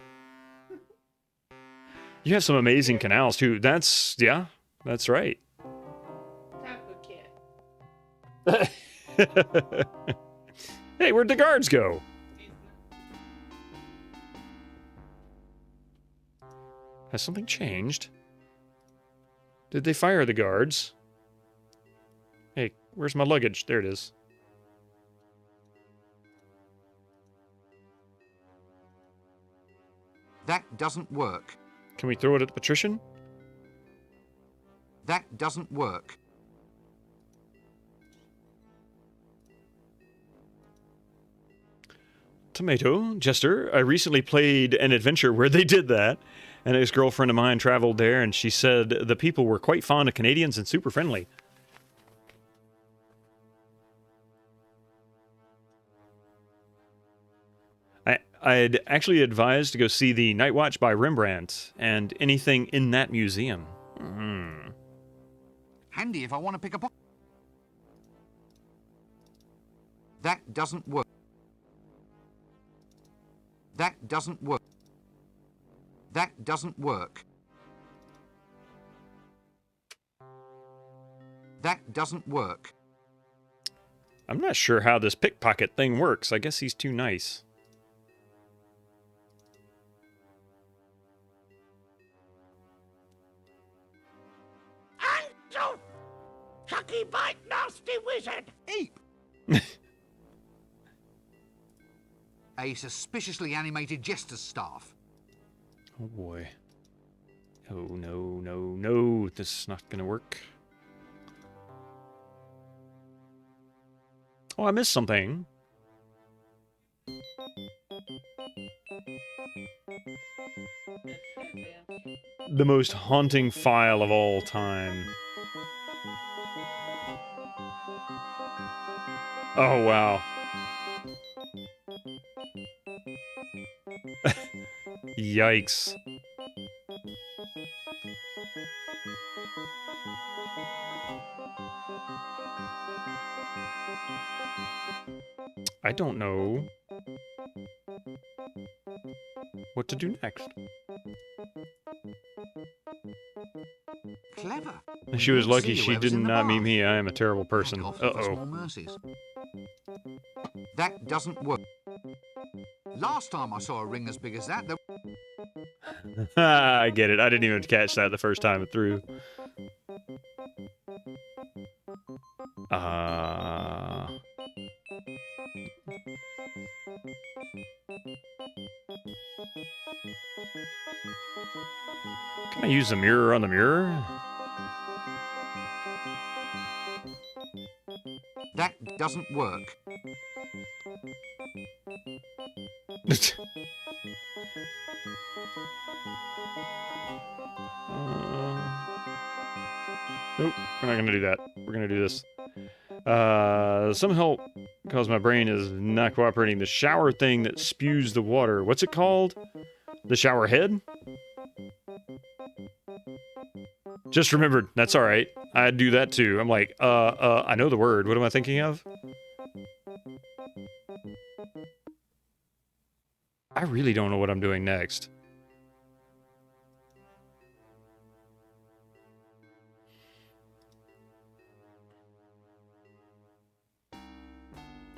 You have some amazing canals, too. That's, yeah, that's right. Hey, where'd the guards go? Has something changed? Did they fire the guards? Hey, where's my luggage? There it is. That doesn't work. Can we throw it at the patrician? That doesn't work. Tomato, Jester, I recently played an adventure where they did that, and a girlfriend of mine traveled there, and she said the people were quite fond of Canadians and super friendly. I'd actually advised to go see the Night Watch by Rembrandt and anything in that museum. Handy if I want to pick a pocket. That doesn't work. That doesn't work. That doesn't work. That doesn't work. I'm not sure how this pickpocket thing works. I guess he's too nice. Ansel! Chucky bite, nasty wizard! Eep! A suspiciously animated jester's staff. Oh boy. Oh no, no, no. This is not gonna work. Oh, I missed something. The most haunting file of all time. Oh, wow. Yikes. I don't know what to do next. Clever. She was lucky See she whoever's did in the not meet bath. me. I am a terrible person. Thank God for Uh-oh. small mercies. That doesn't work. Last time I saw a ring as big as that, there... I get it. I didn't even catch that the first time through. Can I use the mirror on the mirror? That doesn't work. Nope, we're not gonna do that. We're gonna do this. Some help, because my brain is not cooperating. The shower thing that spews the water. What's it called? The shower head? Just remembered. That's all right. I do that too. I'm like, I know the word. What am I thinking of? I really don't know what I'm doing next.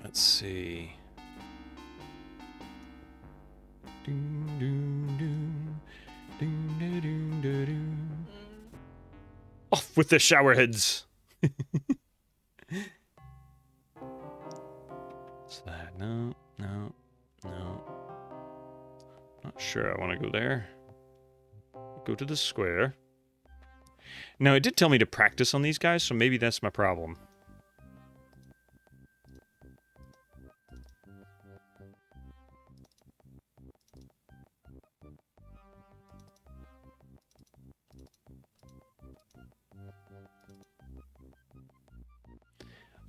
Let's see. Off with the shower heads. What's that? No. Not sure I want to go there. Go to the square. Now, it did tell me to practice on these guys, so maybe that's my problem.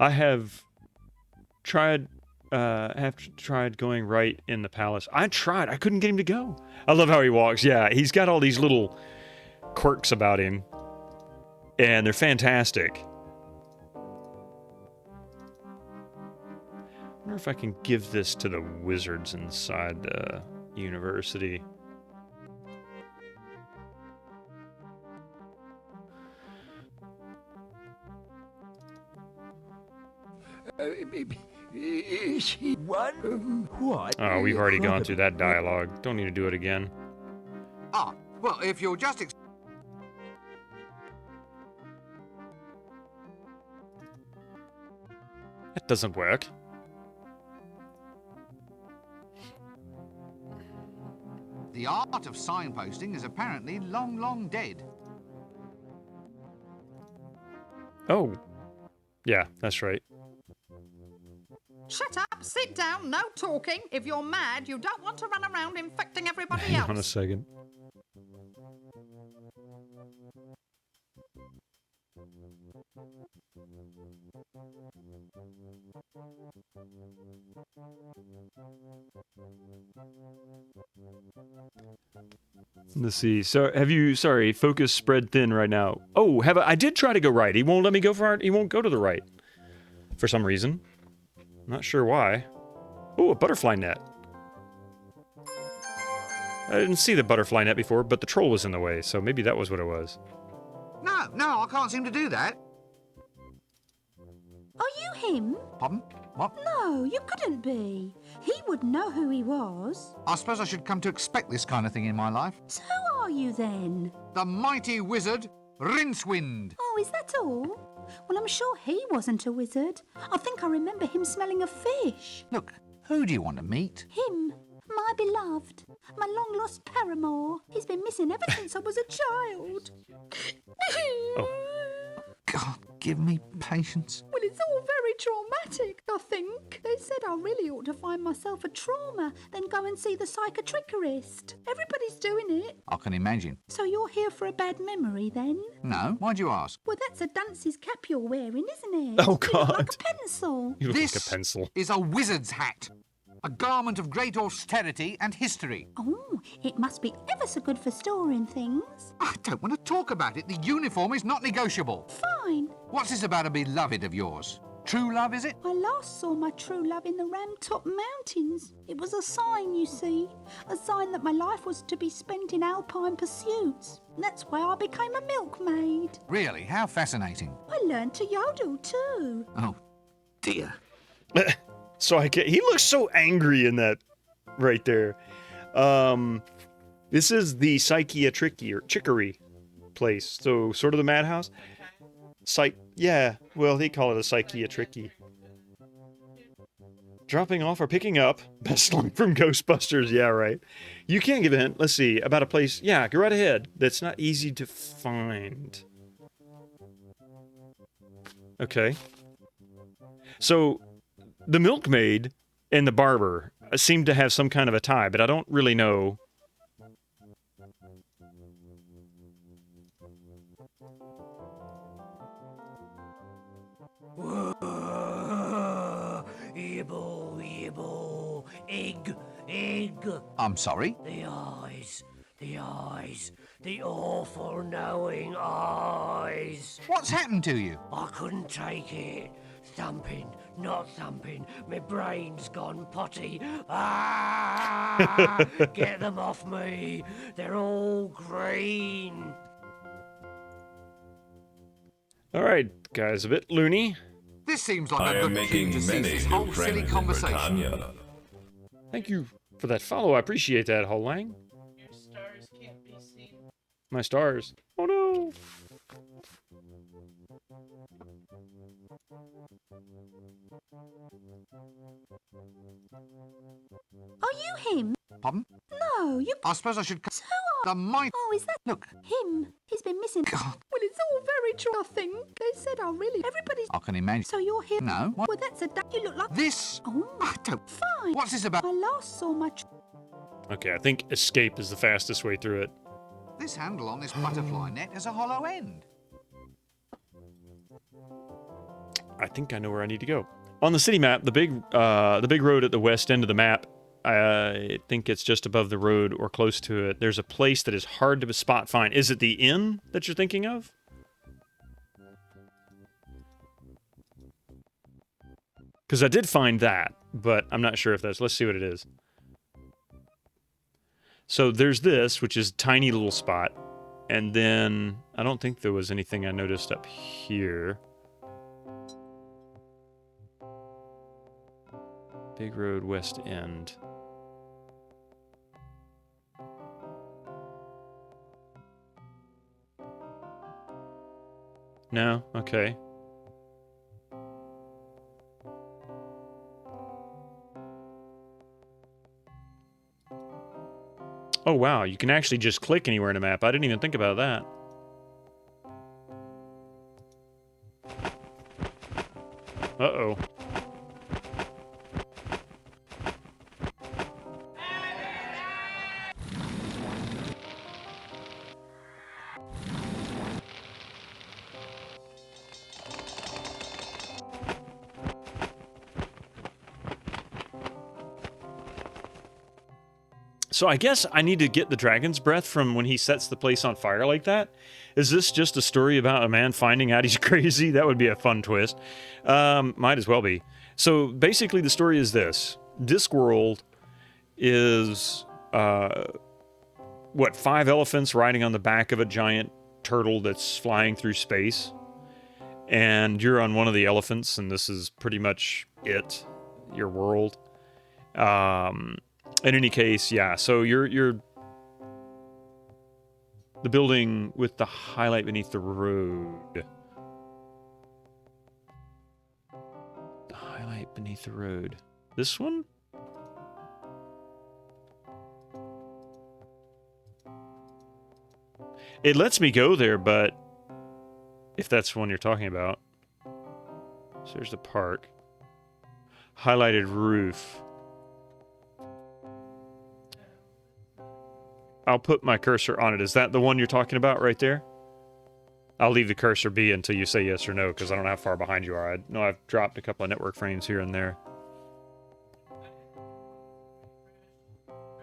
I have tried going right in the palace. I tried. I couldn't get him to go. I love how he walks. Yeah, he's got all these little quirks about him, and they're fantastic. I wonder if I can give this to the wizards inside the university. Is he one? What? Oh, we've already gone through that dialogue. Don't need to do it again. Ah, well, if you're just... That doesn't work. The art of signposting is apparently long, long dead. Oh. Yeah, that's right. Shut up, sit down, no talking. If you're mad, you don't want to run around infecting everybody Hang else. on a second. Let's see. So, have you? Sorry, focus spread thin right now. Oh, I did try to go right. He won't let me go far. He won't go to the right for some reason. Not sure why. Oh, a butterfly net. I didn't see the butterfly net before, but the troll was in the way, so maybe that was what it was. No, I can't seem to do that. Are you him? Pardon? What? No, you couldn't be. He would know who he was. I suppose I should come to expect this kind of thing in my life. So who are you then? The mighty wizard, Rincewind. Oh, is that all? Well, I'm sure he wasn't a wizard. I think I remember him smelling of fish. Look, who do you want to meet? Him, my beloved, my long-lost paramour. He's been missing ever since I was a child. Oh. God, give me patience. Well, it's all very traumatic, I think. They said I really ought to find myself a trauma, then go and see the psychiatrist. Everybody's doing it. I can imagine. So you're here for a bad memory, then? No, why'd you ask? Well, that's a dunce's cap you're wearing, isn't it? Oh, God. You look like a pencil. You look This like a pencil. is a wizard's hat. A garment of great austerity and history. Oh, it must be ever so good for storing things. I don't want to talk about it. The uniform is not negotiable. Fine. What's this about a beloved of yours? True love, is it? I last saw my true love in the Ramtop Mountains. It was a sign, you see. A sign that my life was to be spent in alpine pursuits. That's why I became a milkmaid. Really? How fascinating. I learned to yodel too. Oh, dear. So he looks so angry in that right there. This is the Chicory place. So sort of the madhouse. Yeah, well, they call it a psychiatric. Dropping off or picking up. Best line from Ghostbusters. Yeah, right. You can't give a hint. Let's see. About a place. Yeah, go right ahead. That's not easy to find. Okay. So, the milkmaid and the barber seem to have some kind of a tie, but I don't really know. Yibble, egg. I'm sorry? The eyes, the awful knowing eyes. What's happened to you? I couldn't take it. Thumping, not thumping, my brain's gone potty. Ah! Get them off me. They're all green. All right, guys, a bit loony. This seems like a good cue to cease this whole silly conversation. Thank you for that follow. I appreciate that, Hull Lang. Your stars can't be seen. My stars. Oh no. Are you him? Pardon? No, you... I suppose I should... So are... The might... Oh, is that... Look. Him. He's been missing. God. Well, it's all very true, I think. They said, oh, really? Everybody's... I can imagine. So you're here? No. What? Well, that's a... You look like... This? Oh, I don't... fine. What's this about? I last saw my... Okay, I think escape is the fastest way through it. This handle on this butterfly net has a hollow end. I think I know where I need to go. On the city map, the big road at the west end of the map, I think it's just above the road or close to it. There's a place that is hard to spot find. Is it the inn that you're thinking of? Because I did find that, but I'm not sure if that's... Let's see what it is. So there's this, which is a tiny little spot. And then I don't think there was anything I noticed up here. Big Road West End. No? Okay. Oh wow, you can actually just click anywhere in a map. I didn't even think about that. Uh-oh. So I guess I need to get the dragon's breath from when he sets the place on fire like that. Is this just a story about a man finding out he's crazy? That would be a fun twist. Might as well be. So basically the story is this. Discworld is, 5 elephants riding on the back of a giant turtle that's flying through space. And you're on one of the elephants, and this is pretty much it, your world. In any case, yeah, so you're the building with the highlight beneath the road. The highlight beneath the road. This one? It lets me go there, but if that's the one you're talking about. So there's the park. Highlighted roof. I'll put my cursor on it. Is that the one you're talking about right there? I'll leave the cursor be until you say yes or no, because I don't know how far behind you are. I know I've dropped a couple of network frames here and there.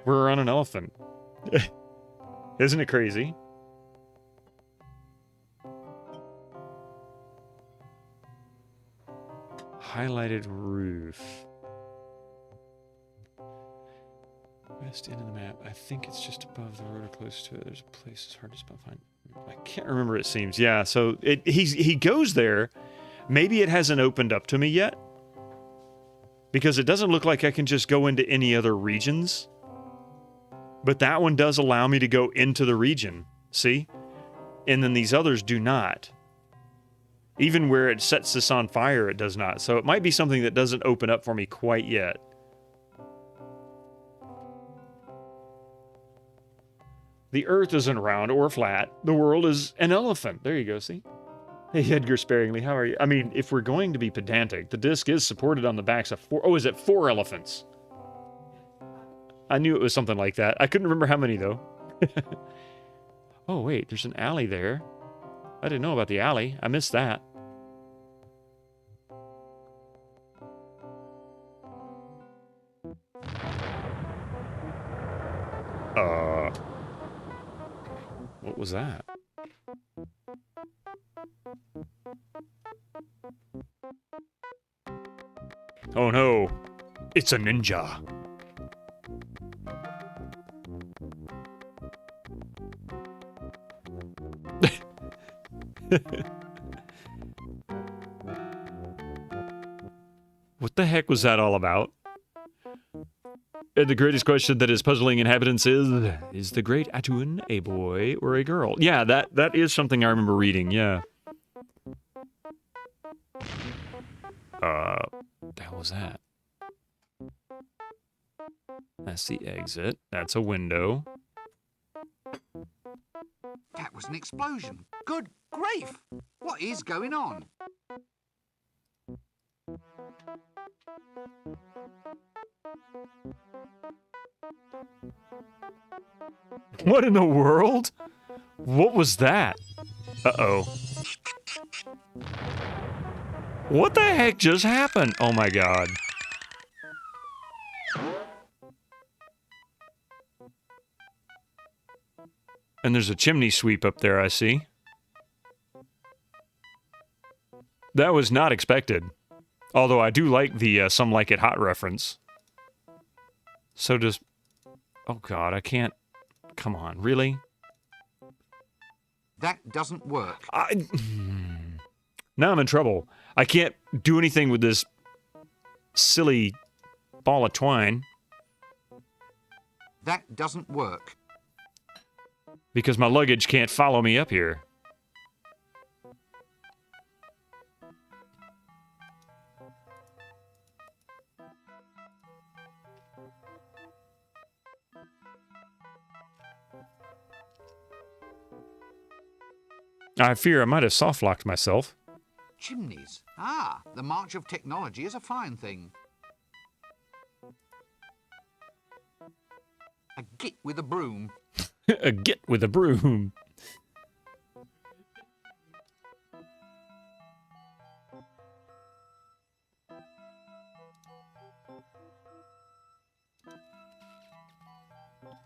We're on an elephant. Isn't it crazy? Highlighted roof. West end of the map. I think it's just above the road or close to it. There's a place it's hard to spell find. I can't remember, it seems. Yeah, so he goes there. Maybe it hasn't opened up to me yet. Because it doesn't look like I can just go into any other regions. But that one does allow me to go into the region. See? And then these others do not. Even where it sets this on fire, it does not. So it might be something that doesn't open up for me quite yet. The Earth isn't round or flat. The world is an elephant. There you go, see? Hey, Edgar Sparingly, how are you? I mean, if we're going to be pedantic, the disc is supported on the backs of 4... Oh, is it 4 elephants? I knew it was something like that. I couldn't remember how many, though. Oh, wait, there's an alley there. I didn't know about the alley. I missed that. What was that? Oh no, it's a ninja. What the heck was that all about? And the greatest question that is puzzling inhabitants is the great Atuan a boy or a girl? Yeah, that is something I remember reading, yeah. What the hell was that? That's the exit. That's a window. That was an explosion. Good grief! What is going on? What in the world? What was that? Uh-oh. What the heck just happened? Oh my god. And there's a chimney sweep up there, I see. That was not expected. Although I do like the Some Like It Hot reference. So does... Oh god, I can't... Come on, really? That doesn't work. Now I'm in trouble. I can't do anything with this silly ball of twine. That doesn't work. Because my luggage can't follow me up here. I fear I might have soft-locked myself. Chimneys. Ah, the march of technology is a fine thing. A git with a broom. A git with a broom.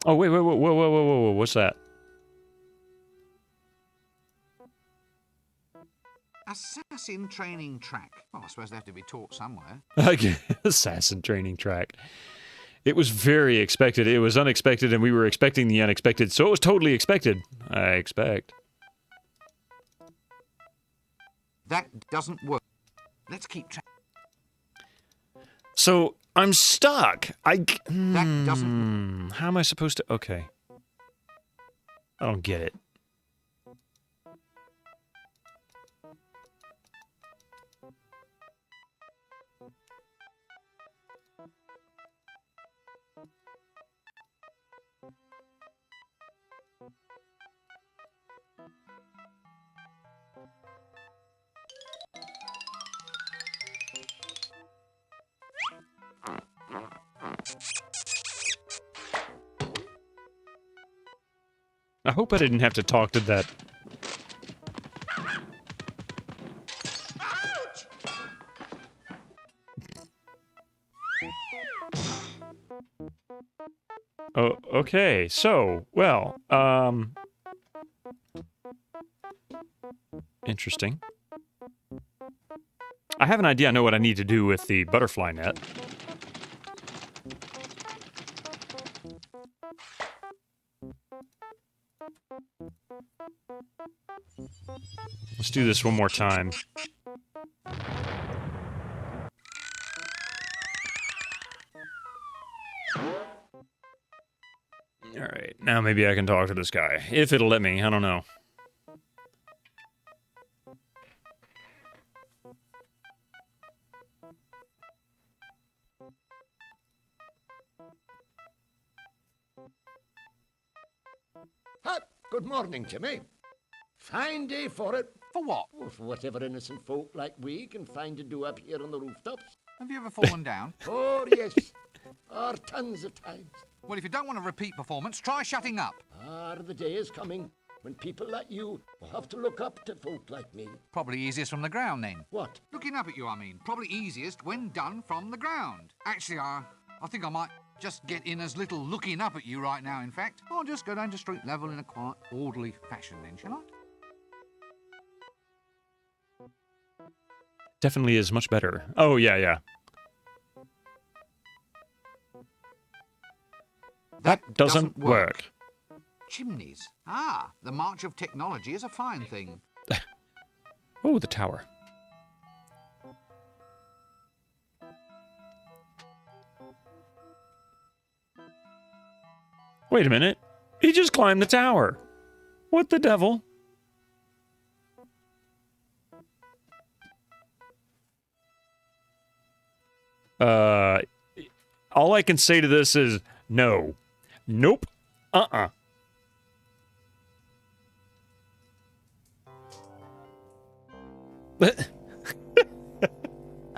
Oh, wait, whoa, what's that? Assassin training track. Well, I suppose they have to be taught somewhere. Assassin training track. It was very expected. It was unexpected, and we were expecting the unexpected, so it was totally expected. I expect. That doesn't work. Let's keep track. So, I'm stuck. That doesn't... How am I supposed to... Okay. I don't get it. I hope I didn't have to talk to that. Oh, okay. So, well, interesting. I have an idea. I know what I need to do with the butterfly net. Let's do this one more time. now maybe I can talk to this guy. If it'll let me, I don't know. Good morning, Jimmy. Fine day for it. For what? Oh, for whatever innocent folk like we can find to do up here on the rooftops. Have you ever fallen down? Oh, yes. Tons of times. Well, if you don't want a repeat performance, try shutting up. The day is coming when people like you will have to look up to folk like me. Probably easiest from the ground, then. What? Looking up at you, I mean. Probably easiest when done from the ground. Actually, I think I might just get in as little looking up at you right now, in fact. I'll just go down to street level in a quiet, orderly fashion, then, shall I? Definitely is much better. Oh, yeah. That doesn't work. Chimneys. The march of technology is a fine thing. Oh, the tower. Wait a minute. He just climbed the tower. What the devil? All I can say to this is no. Nope. A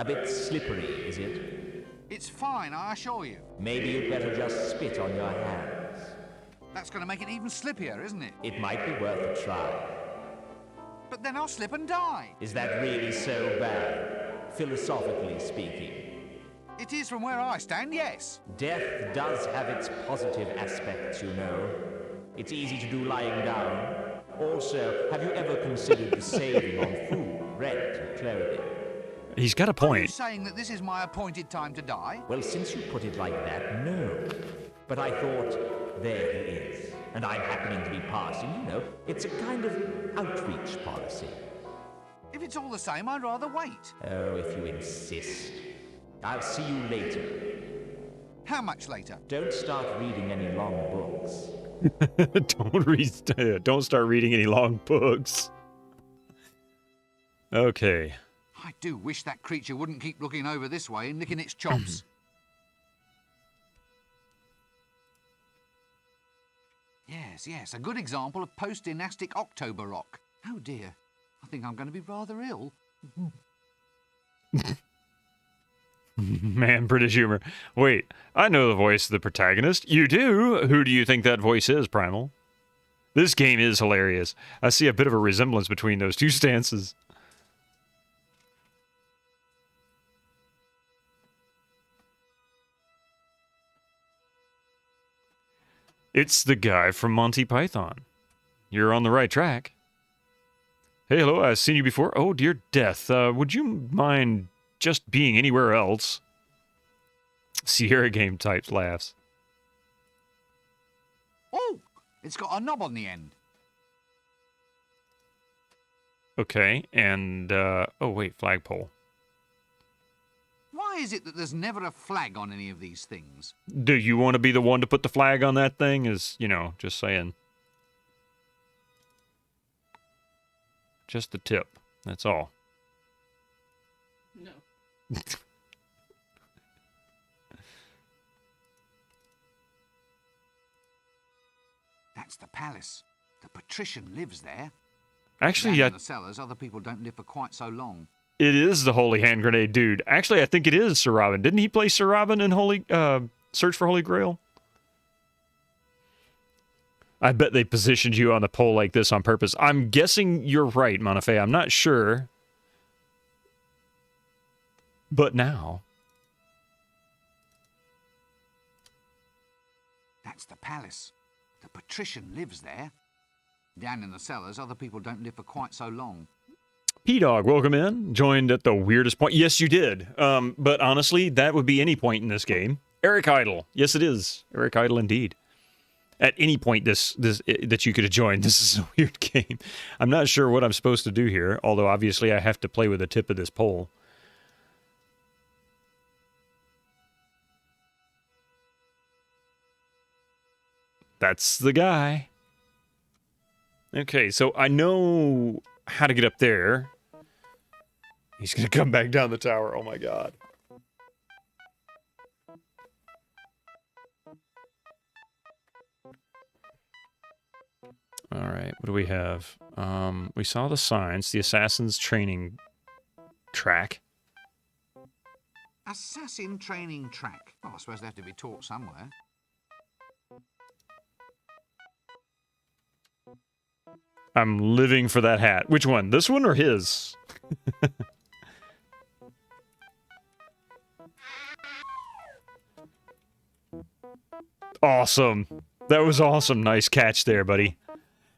bit slippery, is it? It's fine, I assure you. Maybe you'd better just spit on your hands. That's going to make it even slippier, isn't it? It might be worth a try. But then I'll slip and die. Is that really so bad, philosophically speaking? It is from where I stand, yes. Death does have its positive aspects, you know. It's easy to do lying down. Also, have you ever considered the saving on food, rent, and clothing? He's got a Are you point. saying that this is my appointed time to die? Well, since you put it like that, no. But I thought, there he is. And I'm happening to be passing, you know. It's a kind of outreach policy. If it's all the same, I'd rather wait. Oh, if you insist. I'll see you later. How much later? Don't start reading any long books. Don't start reading any long books. Okay. I do wish that creature wouldn't keep looking over this way and licking its chops. Yes, a good example of post-dynastic October rock. Oh dear, I think I'm going to be rather ill. Man, British humor. Wait, I know the voice of the protagonist. You do? Who do you think that voice is, Primal? This game is hilarious. I see a bit of a resemblance between those two stances. It's the guy from Monty Python. You're on the right track. Hey, hello, I've seen you before. Oh, dear death. Would you mind just being anywhere else? Sierra Game types laughs. Oh, it's got a knob on the end. Okay, and, oh wait, flagpole. Why is it that there's never a flag on any of these things? Do you want to be the one to put the flag on that thing? Just saying. Just the tip, that's all. No. That's the palace. The patrician lives there. Actually, Down in the cellars, other people don't live for quite so long. It is the Holy Hand Grenade dude. Actually, I think it is Sir Robin. Didn't he play Sir Robin in Search for Holy Grail? I bet they positioned you on the pole like this on purpose. I'm guessing you're right, Monafe. I'm not sure. But now... That's the palace. The patrician lives there. Down in the cellars, other people don't live for quite so long. P-Dog, welcome in. Joined at the weirdest point. Yes, you did. But honestly, that would be any point in this game. Eric Idle. Yes, it is. Eric Idle indeed. At any point that you could have joined, this is a weird game. I'm not sure what I'm supposed to do here, although obviously I have to play with the tip of this pole. That's the guy. Okay, so I know how to get up there. He's gonna come back down the tower. Oh my god. All right, what do we have? We saw the signs, the assassin's training track. Assassin training track. Well, I suppose they have to be taught somewhere. I'm living for that hat. Which one? This one or his? Awesome. That was awesome. Nice catch there, buddy.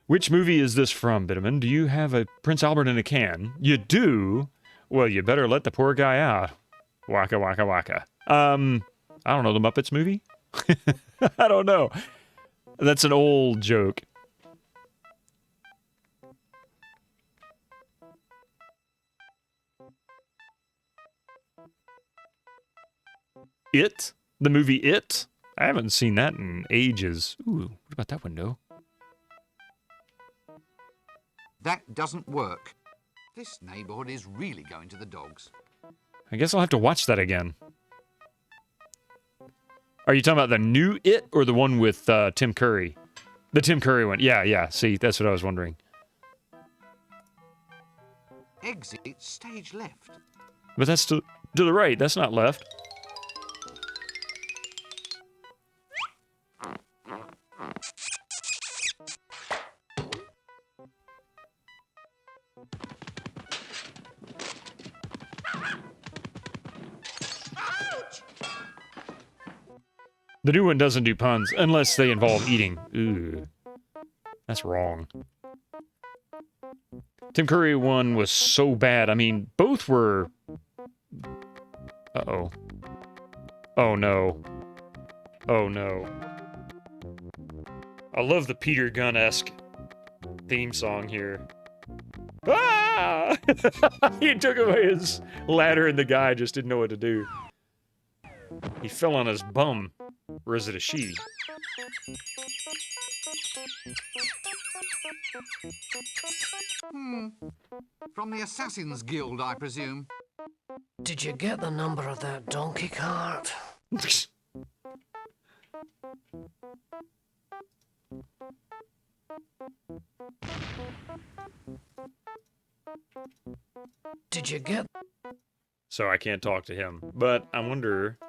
Which movie is this from, Bitterman? Do you have a Prince Albert in a can? You do? Well, you better let the poor guy out. Waka waka waka. I don't know, the Muppets movie? I don't know. That's an old joke. It? The movie It? I haven't seen that in ages. Ooh, what about that window? That doesn't work. This neighborhood is really going to the dogs. I guess I'll have to watch that again. Are you talking about the new It or the one with Tim Curry? The Tim Curry one. Yeah. See, that's what I was wondering. Exit stage left. But that's to the right. That's not left. The new one doesn't do puns, unless they involve eating. Ooh. That's wrong. Tim Curry one was so bad. I mean, both were... Uh-oh. Oh, no. Oh, no. I love the Peter Gunn-esque theme song here. Ah! He took away his ladder and the guy just didn't know what to do. He fell on his bum. Or is it a she? From the Assassin's Guild, I presume. Did you get the number of that donkey cart? Did you get... So I can't talk to him, but I wonder...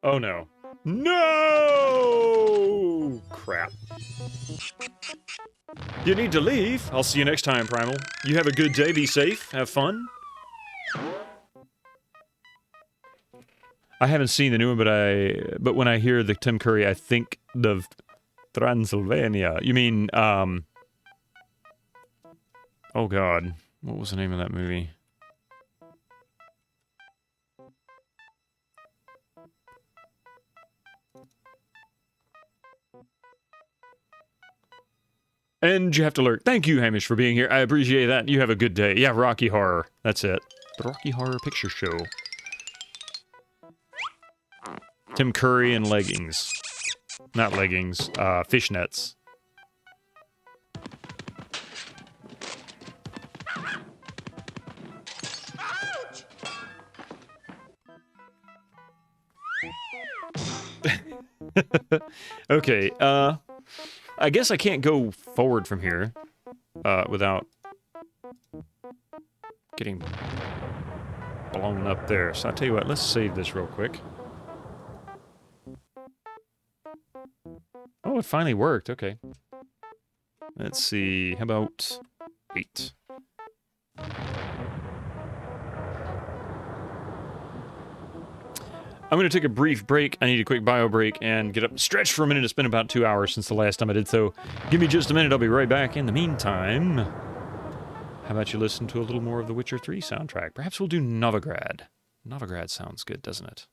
Oh no. No! Crap. You need to leave. I'll see you next time, Primal. You have a good day, be safe, have fun. I haven't seen the new one, but when I hear the Tim Curry, I think of Transylvania. You mean, oh god. What was the name of that movie? And you have to lurk. Thank you, Hamish, for being here. I appreciate that. You have a good day. Yeah, Rocky Horror. That's it. The Rocky Horror Picture Show. Tim Curry and leggings. Not leggings. Fishnets. Okay, I guess I can't go forward from here, without getting blown up there. So I'll tell you what, let's save this real quick. Oh, it finally worked, okay. Let's see, how about 8? I'm going to take a brief break. I need a quick bio break and get up and stretch for a minute. It's been about 2 hours since the last time I did so. Give me just a minute. I'll be right back. In the meantime, how about you listen to a little more of the Witcher 3 soundtrack? Perhaps we'll do Novigrad. Novigrad sounds good, doesn't it?